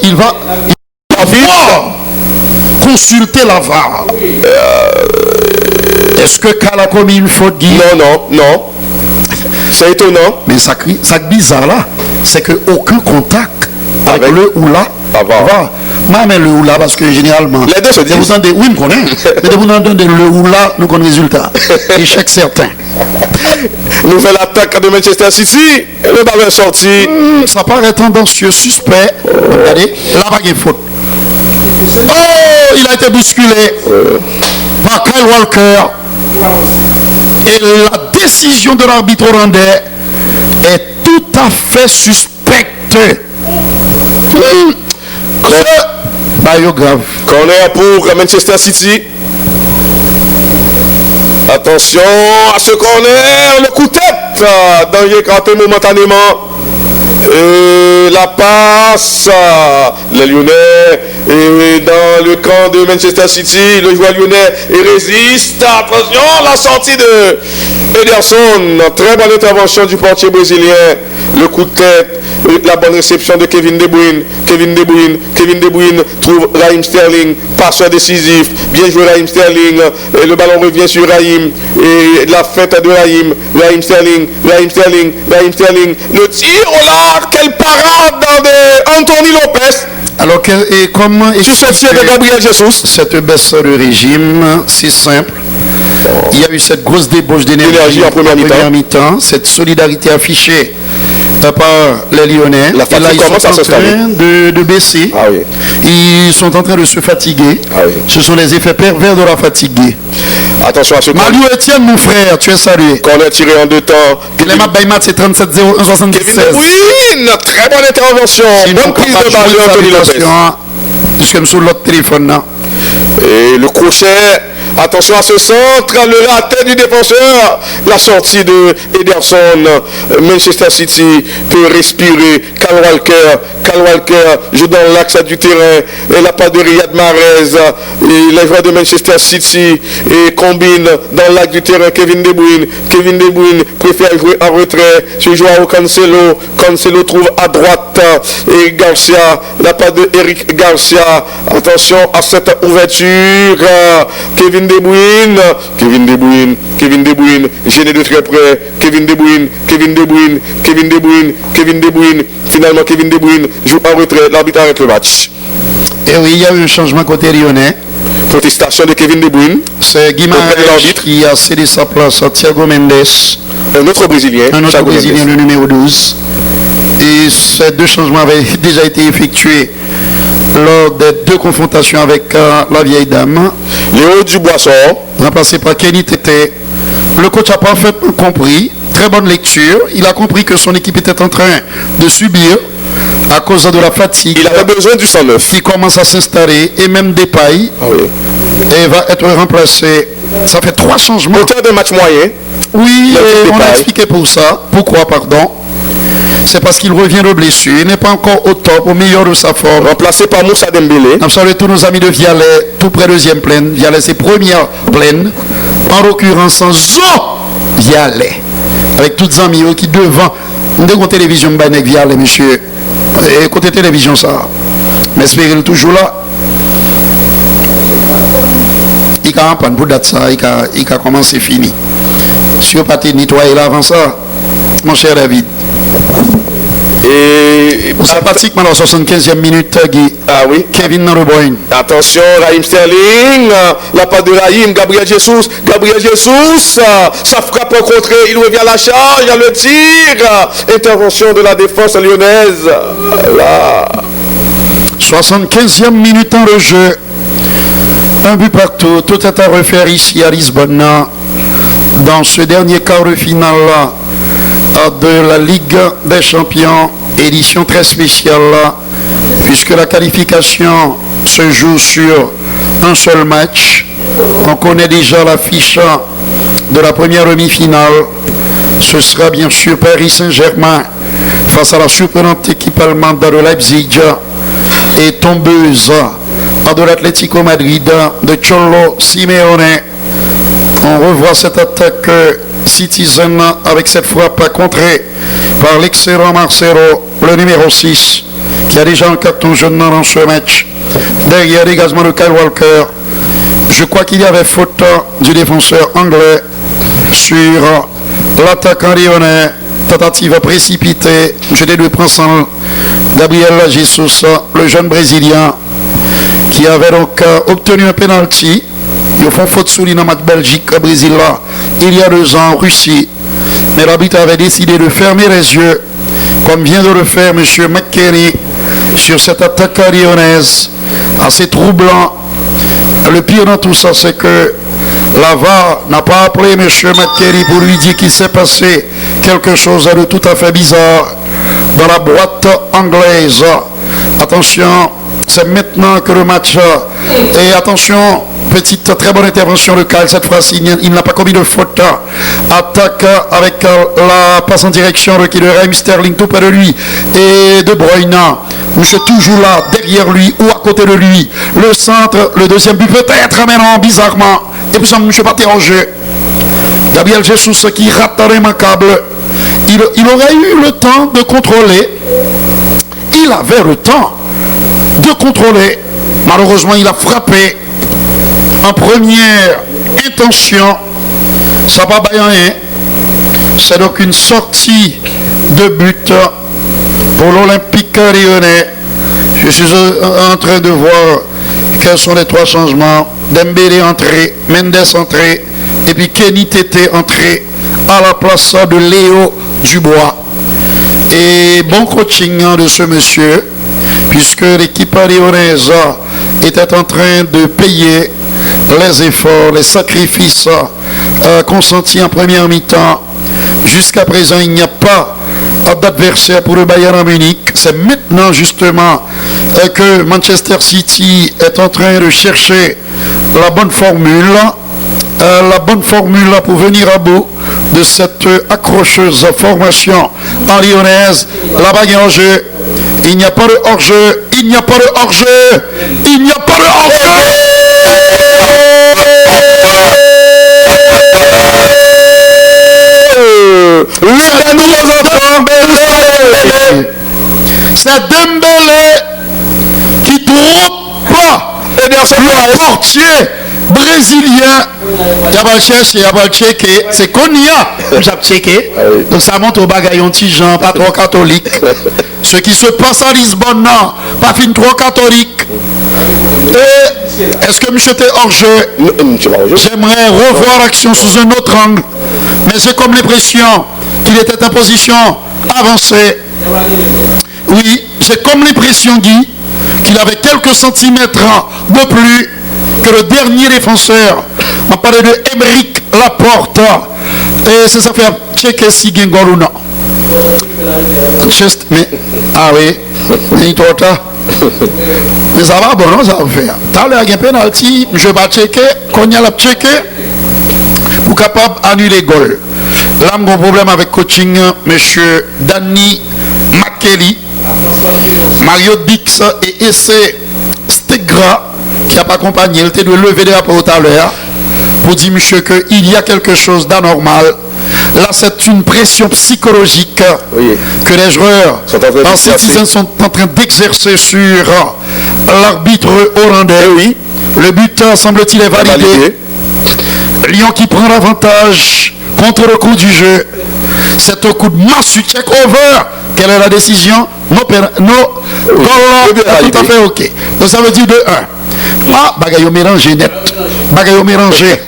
Il va consulter la VAR. Est-ce que Kal a commis une faute, Guy? Non. C'est étonnant. Mais ça bizarre là, c'est qu'aucun contact avec le oula. Mais le oula, parce que généralement, les deux se disent. Oui, je connais. Mais vous entendez le oula, nous connaissons le résultat. Échec certain. Nouvelle attaque de Manchester City. Le ballon est sorti. Ça paraît tendancieux, suspect. Regardez, là, pas de faute. Oh, il a été bousculé par Kyle Walker. Et la décision de l'arbitre hollandais est tout à fait suspecte. Grave. Corner pour Manchester City. Attention à ce corner, le coup de tête. Danger écarté momentanément. Et la passe. Les Lyonnais et dans le camp de Manchester City. Le joueur lyonnais résiste. Attention, la sortie de Ederson. Très bonne intervention du portier brésilien. Le coup de tête. La bonne réception de Kevin De Bruyne. Kevin De Bruyne trouve Raheem Sterling. Passeur décisif. Bien joué Raheem Sterling. Et le ballon revient sur Raheem. Et la fête de Raheem. Raheem Sterling. Le tir, oh là, quelle parade de Anthony Lopez. Alors, et comment sur ce tir de Gabriel Jesus. Cette baisse de régime, c'est simple. Il y a eu cette grosse débauche d'énergie en première mi-temps, cette solidarité affichée par les Lyonnais. La fatigue commence à s'installer. De baisser. Ah oui. Ils sont en train de se fatiguer. Ah oui. Ce sont les effets pervers de la fatigue. Attention à ce Mario Etienne, mon frère, tu es salué. corner tiré en 2 temps. Les maps by match, c'est 37-0-1-76. Kevin De Bruyne, très bonne intervention. Bonne prise de balle de Anthony Lopez. Puisque nous sommes l'autre téléphone là. Et le crochet, attention à ce centre, la tête du défenseur, la sortie de Ederson. Manchester City peut respirer. Kyle Walker joue dans l'axe du terrain, et la part de Riyad Mahrez, et les joueurs de Manchester City et combine dans l'axe du terrain. Kevin De Bruyne préfère jouer en retrait. Ce joueur au Cancelo trouve à droite, et Garcia, la part de Eric Garcia. Attention à cette ouverture. Kevin De Bruyne, gêné de très près. Kevin De Bruyne. Finalement, Kevin De Bruyne joue en retrait. L'arbitre arrête le match. Et oui, il y a eu un changement côté lyonnais. Protestation de Kevin De Bruyne. C'est Guimaraes qui a cédé sa place à Thiago Mendes. Un autre Brésilien, le numéro 12. Et ces 2 changements avaient déjà été effectués lors des 2 confrontations avec la vieille dame. Léo Duboisson, remplacé par Kenny Tété. Le coach a parfaitement compris, très bonne lecture. Il a compris que son équipe était en train de subir à cause de la fatigue. Il avait besoin du 109. Il commence à s'installer, et même Depay. Ah oui. Et va être remplacé. Ça fait 3 changements. Auteur de match moyen. Oui, et on a expliqué pour ça. Pourquoi, pardon? C'est parce qu'il revient de blessure. Il n'est pas encore au top, au meilleur de sa forme. Remplacé par Moussa Dembélé. Nous saluons tous nos amis de Vialet, tout près de deuxième plaine. Vialet, c'est première plaine. En l'occurrence, en Vialet. Avec toutes les amis qui devant. Nous avons une télévision avec Vialet, monsieur. Et côté télévision, ça. Mais espérez-le toujours là. Il a un pan pour date ça. Il a commencé fini. Si vous pas nettoyer là avant ça, mon cher David. Et pratiquement dans la 75e minute, Guy. Ah oui. Kevin De Bruyne. Attention, Raheem Sterling, la part de Raheem, Gabriel Jesus, sa frappe rencontrée, il revient à la charge, à le tir, intervention de la défense lyonnaise. Là. 75e minute en le jeu. Un but partout, tout est à refaire ici à Lisbonne, dans ce dernier quart de finale de la Ligue des Champions, édition très spéciale, puisque la qualification se joue sur un seul match. On connaît déjà l'affiche de la première demi-finale. Ce sera bien sûr Paris Saint-Germain face à la surprenante équipe allemande de Leipzig et tombeuse de l'Atlético Madrid de Cholo Simeone. On revoit cette attaque Citizen avec cette frappe contrée par l'excellent Marcelo, le numéro 6, qui a déjà un carton jaune dans ce match. Derrière, dégagement de Kyle Walker. Je crois qu'il y avait faute du défenseur anglais sur l'attaquant lyonnais. Tentative précipitée. Je l'ai pris sans Gabriel Jesus, le jeune Brésilien, qui avait donc obtenu un penalty. Ils font faute sur le match Belgique-Brésil là, il y a 2 ans en Russie. Mais l'arbitre avait décidé de fermer les yeux, comme vient de le faire M. McKenny, sur cette attaque lyonnaise. Assez troublant. Le pire dans tout ça, c'est que la VAR n'a pas appelé M. McKenny pour lui dire qu'il s'est passé quelque chose de tout à fait bizarre dans la boîte anglaise. Attention, c'est maintenant que le match... Et attention, petite très bonne intervention de Kyle, cette fois-ci, il n'a pas commis de faute. Attaque avec la passe en direction de Raheem Sterling tout près de lui. Et De Bruyne, monsieur toujours là, derrière lui ou à côté de lui. Le centre, le deuxième but peut-être, mais non, bizarrement. Et puis ça, monsieur pas en jeu. Gabriel Jesus qui rate remarquable. Il aurait eu le temps de contrôler. Il avait le temps de contrôler. Malheureusement, il a frappé en première intention. Ça va pas rien. C'est donc une sortie de but pour l'Olympique lyonnais. Je suis en train de voir quels sont les 3 changements. Dembélé entré, Mendes entré, Et puis Kenny Tété entré à la place de Léo Dubois. Et bon coaching de ce monsieur, puisque l'équipe lyonnaise était en train de payer les efforts, les sacrifices consentis en première mi-temps. Jusqu'à présent, il n'y a pas d'adversaire pour le Bayern Munich. C'est maintenant justement que Manchester City est en train de chercher la bonne formule pour venir à bout de cette accrocheuse formation en lyonnaise. La bague est en jeu. Il n'y a pas de hors-jeu. Il n'y a pas de hors-jeu. Il n'y a pas de hors-jeu. C'est Dembélé qui trompe le portier brésilien. Il va le checker. C'est Konya. J'ai checké. Donc ça montre au bagaille anti-Jean, pas trop catholique. Ce qui se passe à Lisbonne, non, pas fin trop catholique. Et est-ce que monsieur était hors jeu? J'aimerais revoir l'action sous un autre angle. Mais j'ai comme l'impression qu'il était en position avancée. Oui, j'ai comme l'impression, Guy, qu'il avait quelques centimètres de plus que le dernier défenseur. On parlait de Émeric Laporte. Et ça fait checker si il y a un goal ou non. Juste, mais, ah oui, mais ça va, bon, non, ça va faire. Dans le penalty, je vais checker, qu'on y a la checker, pour capable d'annuler le goal. Là, j'ai un problème avec coaching, monsieur Danny McKelly, Mario Dix et Essé Stegra, qui a pas accompagné, il était de lever des rapports tout à l'heure, pour dire, monsieur, qu'il y a quelque chose d'anormal. Là, c'est une pression psychologique que les joueurs en Citizen sont en train d'exercer sur l'arbitre hollandais. Le but, semble-t-il, est validé. Lyon qui prend l'avantage contre le coup du jeu. C'est au coup de massue check over. Quelle est la décision? Non, tout à fait ok. Donc ça veut dire de 1. Ah, bagaille mélangé net. Bagaille mélangé.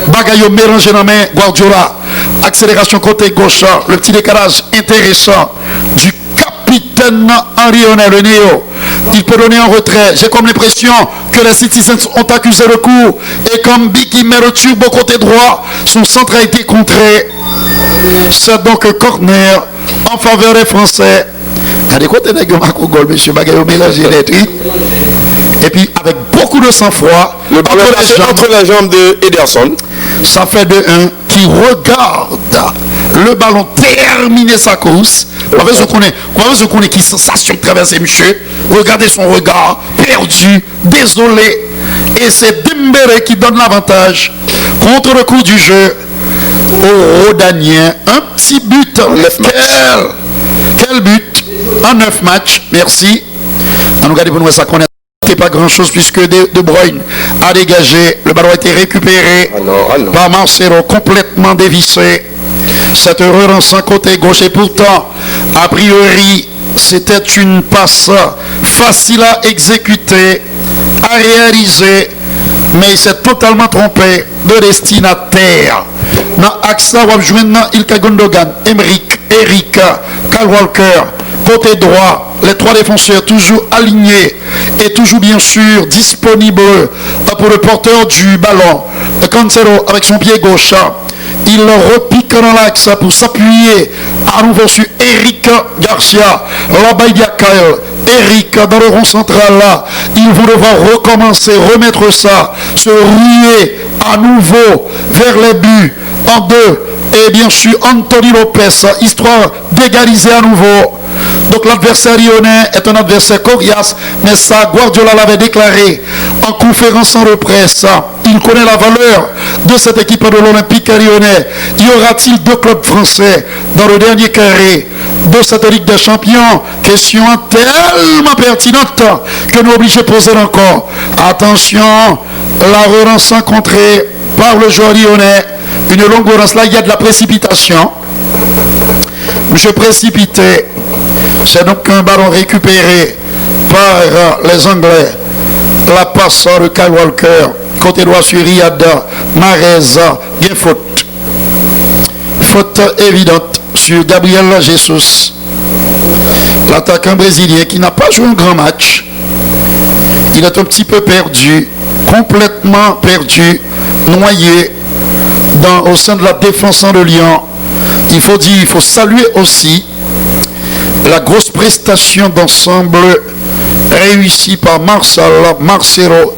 Bagaille mélangé dans main Guardiola. Accélération côté gauche. Le petit décalage intéressant du capitaine Henri Honnet, le néo. Il peut donner un retrait. J'ai comme l'impression que les Citizens ont accusé le coup. Et comme Biki met le turbo côté droit, son centre a été contré. C'est donc un corner en faveur des Français. Regardez côté de Marco Gol, monsieur Bagaille mélangé net. Et puis avec beaucoup de sang-froid, le ballon entre les jambes de Ederson. Ça fait de 1 qui regarde le ballon terminer sa course. Vous connaissez qui sensation de traverser, monsieur. Regardez son regard perdu, désolé. Et c'est Dembélé qui donne l'avantage contre le coup du jeu au Rodanien. Un petit but. Quel but en 9 matchs. Merci. On nous regarde pour nous ça connaît. Pas grand chose puisque De Bruyne a dégagé, le ballon a été récupéré par Marcelo, complètement dévissé. Cette relance côté gauche et pourtant a priori c'était une passe facile à exécuter, à réaliser, mais il s'est totalement trompé de destinataire. Dans Axa Wabjouena, Ilka Gundogan, Emeric, Eric, Kyle Walker, côté droit, les 3 défenseurs toujours alignés et toujours bien sûr disponibles pour le porteur du ballon. Cancelo avec son pied gauche, il repique dans l'axe pour s'appuyer à nouveau sur Eric Garcia. Là-bas il y a Kyle, Eric dans le rond central là. Il va devoir recommencer, remettre ça, se ruer à nouveau vers les buts en 2. Et bien sûr Anthony Lopez, histoire d'égaliser à nouveau. Donc l'adversaire lyonnais est un adversaire coriace, mais ça, Guardiola l'avait déclaré en conférence de presse. Il connaît la valeur de cette équipe de l'Olympique lyonnais. Y aura-t-il 2 clubs français dans le dernier carré de cette Ligue des Champions? Question tellement pertinente que nous obligés de poser encore. Attention, la relance rencontrée par le joueur lyonnais. Une longue relance, là il y a de la précipitation. Je précipitais. C'est donc un ballon récupéré par les Anglais. La passe de Kyle Walker côté droit sur Riyad Mahrez, bien faute. Faute évidente sur Gabriel Jesus, l'attaquant brésilien qui n'a pas joué un grand match. Il est un petit peu perdu, complètement perdu, noyé au sein de la défense de Lyon. Il faut saluer aussi la grosse prestation d'ensemble réussie par Marcelo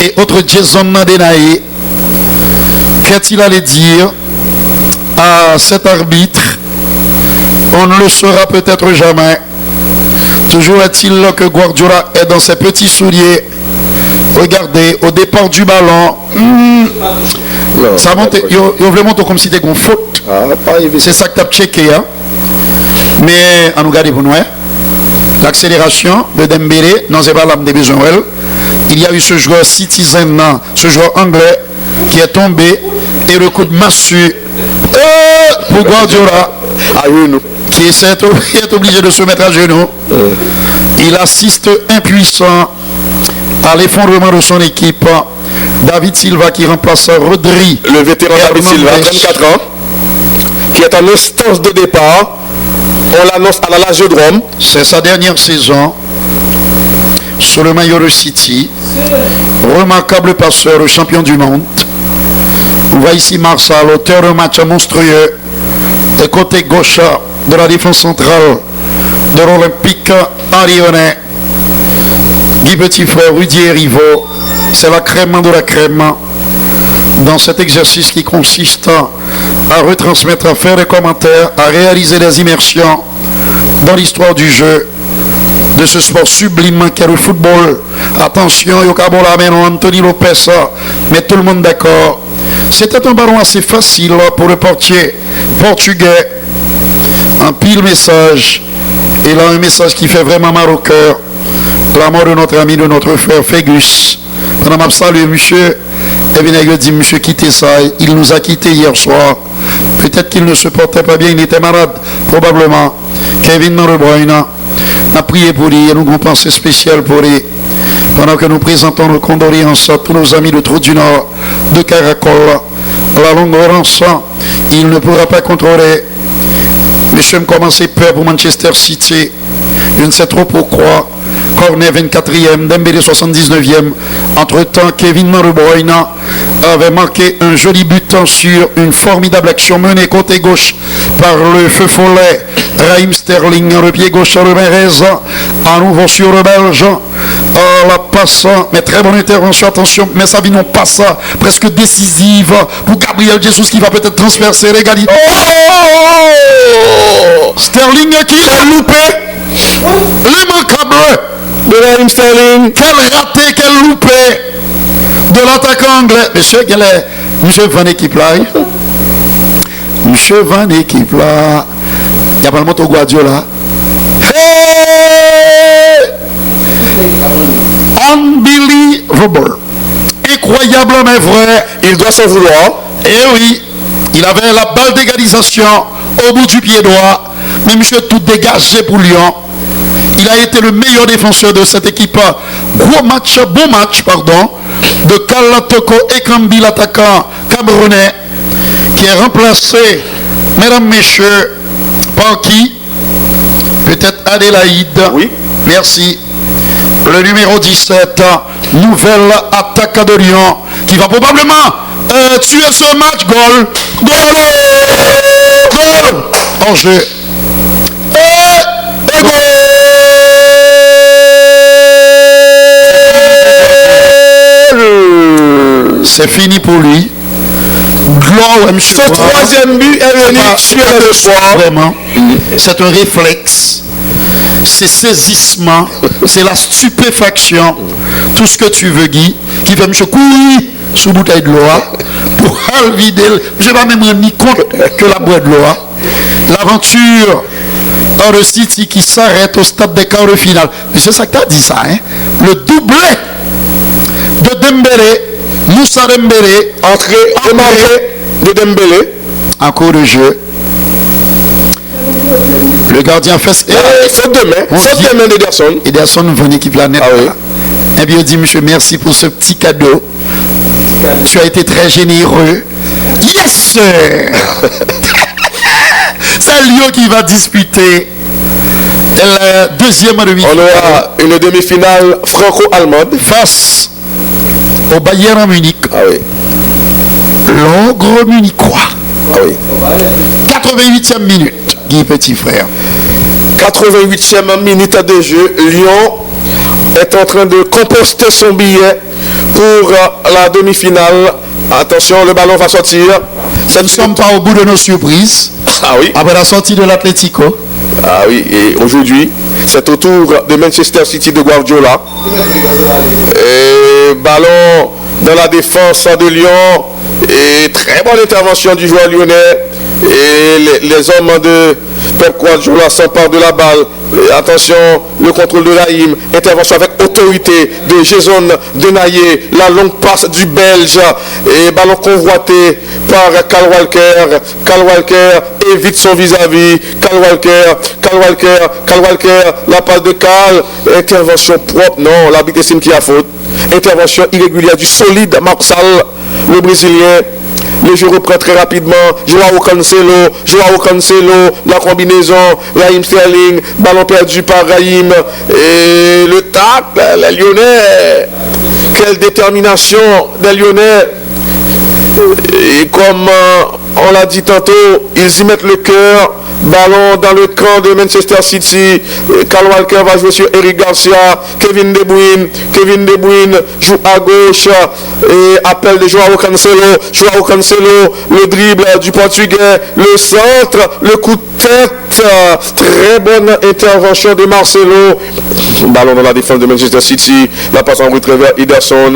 et autres Jason Nadenae. Qu'a-t-il à les dire à cet arbitre? On ne le saura peut-être jamais. Toujours est-il que Guardiola est dans ses petits souliers. Regardez, au départ du ballon, ça monte, il veut monter comme si c'était une faute. C'est ça que tu as checké. Hein? Mais on nous regarde pour nous. L'accélération de Dembélé, non, c'est pas l'âme des besoins. Il y a eu ce joueur citizen, ce joueur anglais qui est tombé et le coup de massue pour Guardiola qui est obligé de se mettre à genoux. Il assiste impuissant à l'effondrement de son équipe. David Silva qui remplace Rodri, le vétéran David Silva, 34 ans, qui est en instance de départ. On l'annonce à la Lagiodrome. C'est sa dernière saison sur le maillot de City. Remarquable passeur, le champion du monde. On voit ici Martial, auteur d'un match monstrueux. Et côté gauche de la défense centrale de l'Olympique lyonnais, Guy Petitfrère, Rudy Rivo. C'est la crème de la crème dans cet exercice qui consiste à retransmettre, à faire des commentaires, à réaliser des immersions dans l'histoire du jeu, de ce sport sublime qu'est le football. Attention, Yokabola Meno, Anthony Lopez, met tout le monde d'accord. C'était un ballon assez facile pour le portier portugais. Un pile message. Et là, un message qui fait vraiment mal au cœur. La mort de notre ami, de notre frère Fégus. Madame Absalue, monsieur, Evinègue dit, monsieur, quittez ça. Il nous a quittés hier soir. Peut-être qu'il ne se portait pas bien, il était malade, probablement. Kevin De Bruyne a prié pour lui et nous avons pensé spécial pour lui. Pendant que nous présentons nos condoléances à tous nos amis de Trou du Nord, de Caracol, la longue relance, il ne pourra pas contrôler. Monsieur me commençait peur pour Manchester City. Je ne sais trop pourquoi. Cornet 24e, Dembélé 79e. Entre-temps, Kevin De Bruyne avait marqué un joli but sur une formidable action menée côté gauche par le feu follet Raheem Sterling, le pied gauche de Mahrez, à nouveau sur le Belge. La passe, mais très bonne intervention, attention, mais ça vit non pas ça, presque décisive pour Gabriel Jesus qui va peut-être transpercer l'égalité. Sterling qui a loupé, l'immanquable de Raheem Sterling, quel raté, quel loupé de l'attaquant anglais. Monsieur, quel est monsieur Van équipe là? Monsieur Van équipe là. Il n'y a pas le mot au Guardiola. Hey! Unbelievable. Incroyable mais vrai. Il doit s'en vouloir. Eh oui, il avait la balle d'égalisation au bout du pied droit. Mais monsieur tout dégagé pour Lyon. Il a été le meilleur défenseur de cette équipe. Bon match de Kala Toko Ekambi, l'attaquant camerounais, qui est remplacé, mesdames, messieurs, par qui? Peut-être Adélaïde. Oui. Merci. Le numéro 17, nouvelle attaque de Lyon, qui va probablement tuer ce match. Goal. En jeu. Et goal. C'est fini pour lui. Gloire, monsieur. Ce troisième but est venu tuer le soir. Vraiment. C'est un réflexe. C'est saisissement. C'est la stupéfaction. Tout ce que tu veux, Guy. Qui fait monsieur courir sous bouteille de l'eau pour vider. Je ne vais pas même rendre compte que la boîte de l'eau. L'aventure dans le City qui s'arrête au stade des quarts de finale. Mais c'est ça que tu as dit ça. Hein? Le doublé de Dembélé. Moussa Dembélé, entrée et marqué de Dembélé. En cours de jeu. Le gardien fait. Faute de main d'Ederson. Ederson, une bonne équipe planète. Ah oui. Et bien, il dit, monsieur, merci pour ce petit cadeau. Tu as été très généreux. Yes, sir. C'est Lyon qui va disputer la deuxième demi-finale. On aura une demi-finale franco-allemande face au Bayern Munich. Ah oui. L'ogre munichois. Ah oui. 88e minute, Guy Petit Frère. 88e minute de jeu. Lyon est en train de composter son billet pour la demi-finale. Attention, le ballon va sortir. Nous ne sommes pas au bout de nos surprises. Ah oui. Après la sortie de l'Atlético. Ah oui, et aujourd'hui, c'est au tour de Manchester City de Guardiola. Et ballon dans la défense de Lyon. Et très bonne intervention du joueur lyonnais. Et les hommes de Pep Guardiola s'emparent de la balle. Et attention, le contrôle de Raïm. Intervention avec autorité de Jason Denayer. La longue passe du Belge. Et ballon convoité par Kyle Walker. Kyle Walker évite son vis-à-vis. Kyle Walker. La passe de Kyle. Intervention propre. Non, l'arbitre estime qu'il y a faute. Intervention irrégulière du solide Marçal, le Brésilien. Le jeu reprend très rapidement. Joao Cancelo, la combinaison. Raheem Sterling, ballon perdu par Raheem. Et le tacle, les Lyonnais. Quelle détermination des Lyonnais. Et comme on l'a dit tantôt, ils y mettent le cœur. Ballon dans le camp de Manchester City. Kyle Walker va jouer sur Eric Garcia. Kevin De Bruyne joue à gauche. Et appel de Joao Cancelo. Le dribble du Portugais. Le centre. Le coup de tête. Très bonne intervention de Marcelo. Ballon dans la défense de Manchester City. La passe en retrait vers Ederson.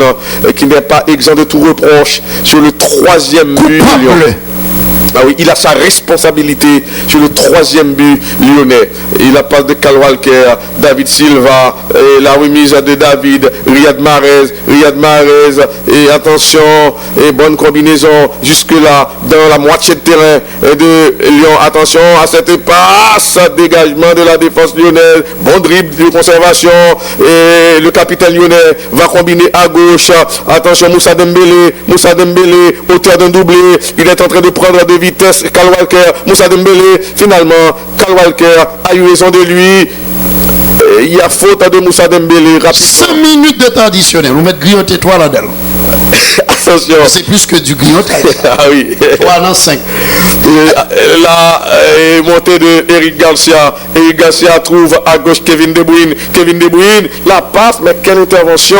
Qui n'est pas exempt de tout reproche sur le troisième but de Lyon. Ah oui, il a sa responsabilité sur le troisième but lyonnais. Il a pas de Kyle Walker, David Silva, et la remise de David, Riyad Mahrez, et attention, et bonne combinaison jusque-là dans la moitié de terrain de Lyon. Attention à cette passe, dégagement de la défense lyonnaise, bon dribble de conservation, et le capitaine lyonnais va combiner à gauche. Attention, Moussa Dembélé, auteur d'un doublé, il est en train de prendre de vitesse. Kyle Walker, Moussa Dembélé, finalement Kyle Walker a eu raison de lui. Il y a faute de Moussa Dembélé. 5 minutes de temps additionnel. Vous mettez grioté 3 là-dedans. Attention. C'est plus que du griotage. Ah oui. 3 dans 5. La montée de Eric Garcia. Eric Garcia trouve à gauche Kevin De Bruyne. La passe, mais quelle intervention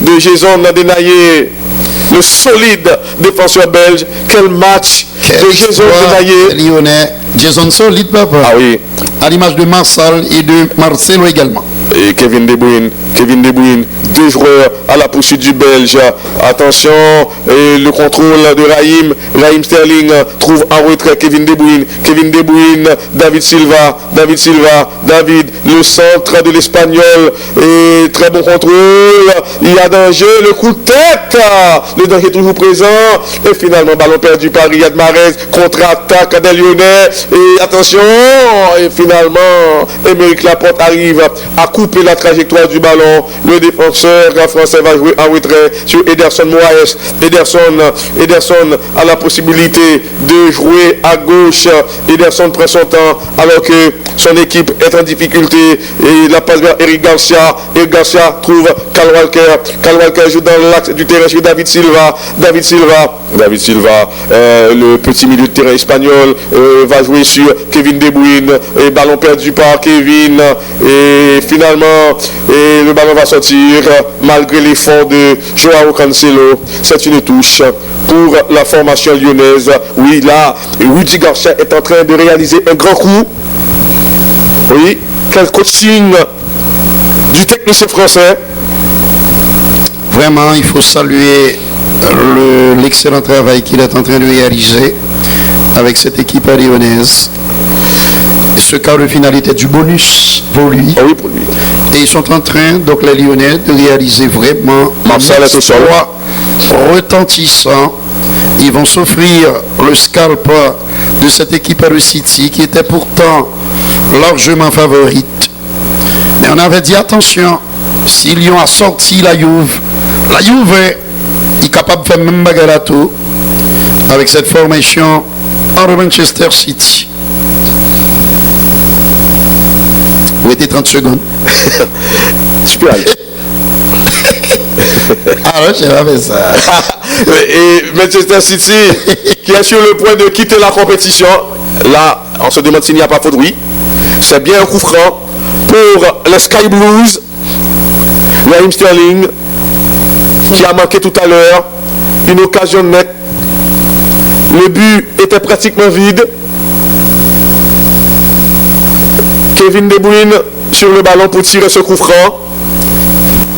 de Jason Denayer. Le solide défenseur belge. Quel match de Jason Denayer. Lyonnais. Jason solide, papa. Ah oui. À l'image de Marçal et de Marcelo également. Et Kevin De Bruyne, deux joueurs à la poursuite du Belge. Attention, et le contrôle de Raheem Sterling trouve en retrait Kevin De Bruyne, David Silva, le centre de l'Espagnol, et très bon contrôle, il y a danger, le coup de tête, le danger est toujours présent, et finalement ballon perdu par Riyad Mahrez, contre-attaque des Lyonnais, et attention, et finalement, Aymeric Laporte arrive à couper la trajectoire du ballon. Le défenseur français va jouer en retrait sur Ederson Moraes. Ederson a la possibilité de jouer à gauche. Ederson prend son temps alors que son équipe est en difficulté. Et la passe vers Eric Garcia. Eric Garcia trouve Kyle Walker. Kyle Walker joue dans l'axe du terrain sur David Silva. Le petit milieu de terrain espagnol va jouer sur Kevin De Bruyne. Et ballon perdu par Kevin. Et finalement, le ballon va sortir malgré l'effort de Joao Cancelo. C'est une touche pour la formation lyonnaise. Oui, là, Rudy Garcia est en train de réaliser un grand coup. Oui, quel coaching du technicien français. Vraiment, il faut saluer l'excellent travail qu'il est en train de réaliser avec cette équipe lyonnaise. Ce quart de finale était du bonus pour lui. Oh oui, pour lui. Et ils sont en train, donc les Lyonnais, de réaliser vraiment un exploit retentissant. Ils vont s'offrir le scalp de cette équipe de City qui était pourtant largement favorite. Mais on avait dit attention, si Lyon a sorti la Juve, est capable de faire même bagarre à tout avec cette formation en Manchester City. Où était 30 secondes? Je peux aller. Ah ouais, j'ai fait ça. Et Manchester City, qui est sur le point de quitter la compétition, là, on se demande s'il n'y a pas faute, oui. C'est bien un coup franc pour les Sky Blues. Raheem Sterling, qui a manqué tout à l'heure, une occasion nette. Le but était pratiquement vide. Kevin De Bruyne sur le ballon pour tirer ce coup franc.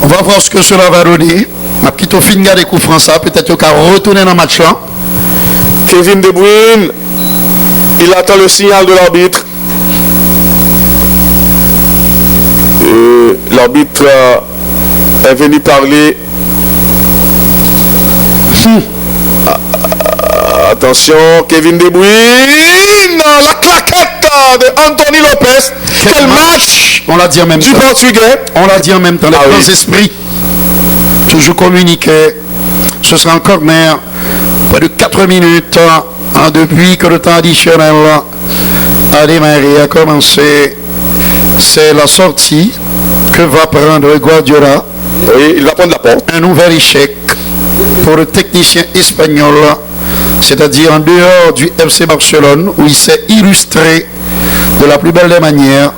On va voir ce que cela va donner. Ma petite fille garde coup franc ça, peut-être qu'à retourner dans le match là. Kevin De Bruyne, il attend le signal de l'arbitre. L'arbitre est venu parler. Attention, Kevin De Bruyne, la claquette de Anthony Lopez. Quel match! On l'a dit en même du temps. Portugais. On l'a dit en même temps. Les grands esprits. Toujours communiqué. Ce sera un corner. Près de 4 minutes. Depuis que le temps additionnel a démarré, a commencé. C'est la sortie que va prendre Guardiola. Oui, il va prendre la porte. Un nouvel échec pour le technicien espagnol. C'est-à-dire en dehors du FC Barcelone, où il s'est illustré de la plus belle des manières.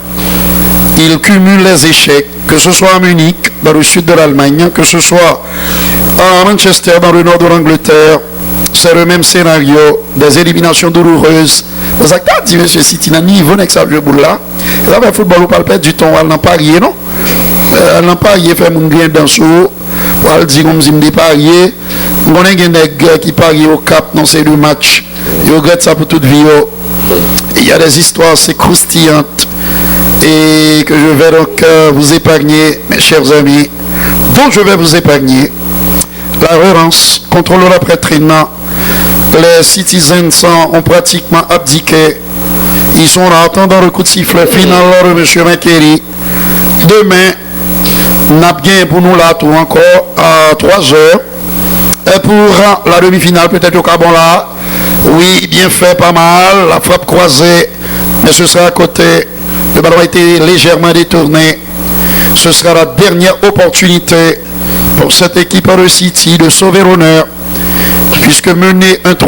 Il cumule les échecs, que ce soit à Munich, dans le sud de l'Allemagne, que ce soit à Manchester, dans le nord de l'Angleterre. C'est le même scénario, des éliminations douloureuses. C'est ça que tu as dit, monsieur City, dans le niveau de ça jeu là. Et là, le football, on parle pas du temps, elle n'a pas parié, non? Elle n'a pas parié, fait mon bien dans ce haut. Elle dit, comme si je me parié. On a des gars qui parient au Cap dans ces deux matchs. Ils regrettent ça pour toute vie. Il y a des histoires assez croustillantes et que je vais donc vous épargner, mes chers amis. Donc je vais vous épargner la relance, contrôle la prêtrine. Les Citizens ont pratiquement abdiqué. Ils sont en attendant le coup de sifflet final de M. McKelly. Demain, on a bien pour nous là tout encore à 3 heures. Et pour la demi-finale, peut-être au Cabon là, oui, bien fait, pas mal, la frappe croisée, mais ce sera à côté. Le ballon a été légèrement détourné. Ce sera la dernière opportunité pour cette équipe de City de sauver l'honneur, puisque menée 1-3,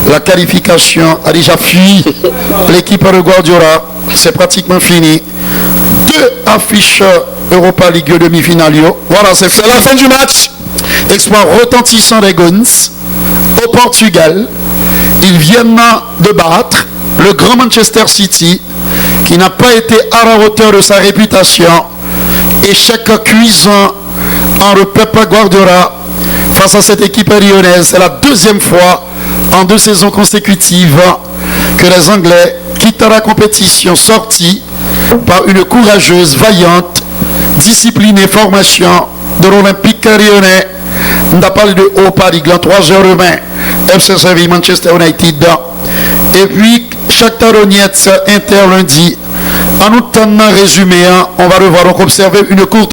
la qualification a déjà fui l'équipe de Guardiola. C'est pratiquement fini. 2 affiches Europa League demi-finale. Voilà, c'est la fin du match. Exploit retentissant des Guns au Portugal. Ils viennent de battre le grand Manchester City qui n'a pas été à la hauteur de sa réputation. Échec cuisant en le Pep Guardiola face à cette équipe lyonnaise. C'est la deuxième fois en 2 saisons consécutives que les Anglais quittent la compétition sortie par une courageuse, vaillante, disciplinée formation de l'Olympique lyonnais. On a parlé de Europa League, 3h demain, FC Séville, Manchester United. Et puis, Shakhtar Donetsk, Inter lundi. En nous tenant résumé, on va devoir donc observer une courte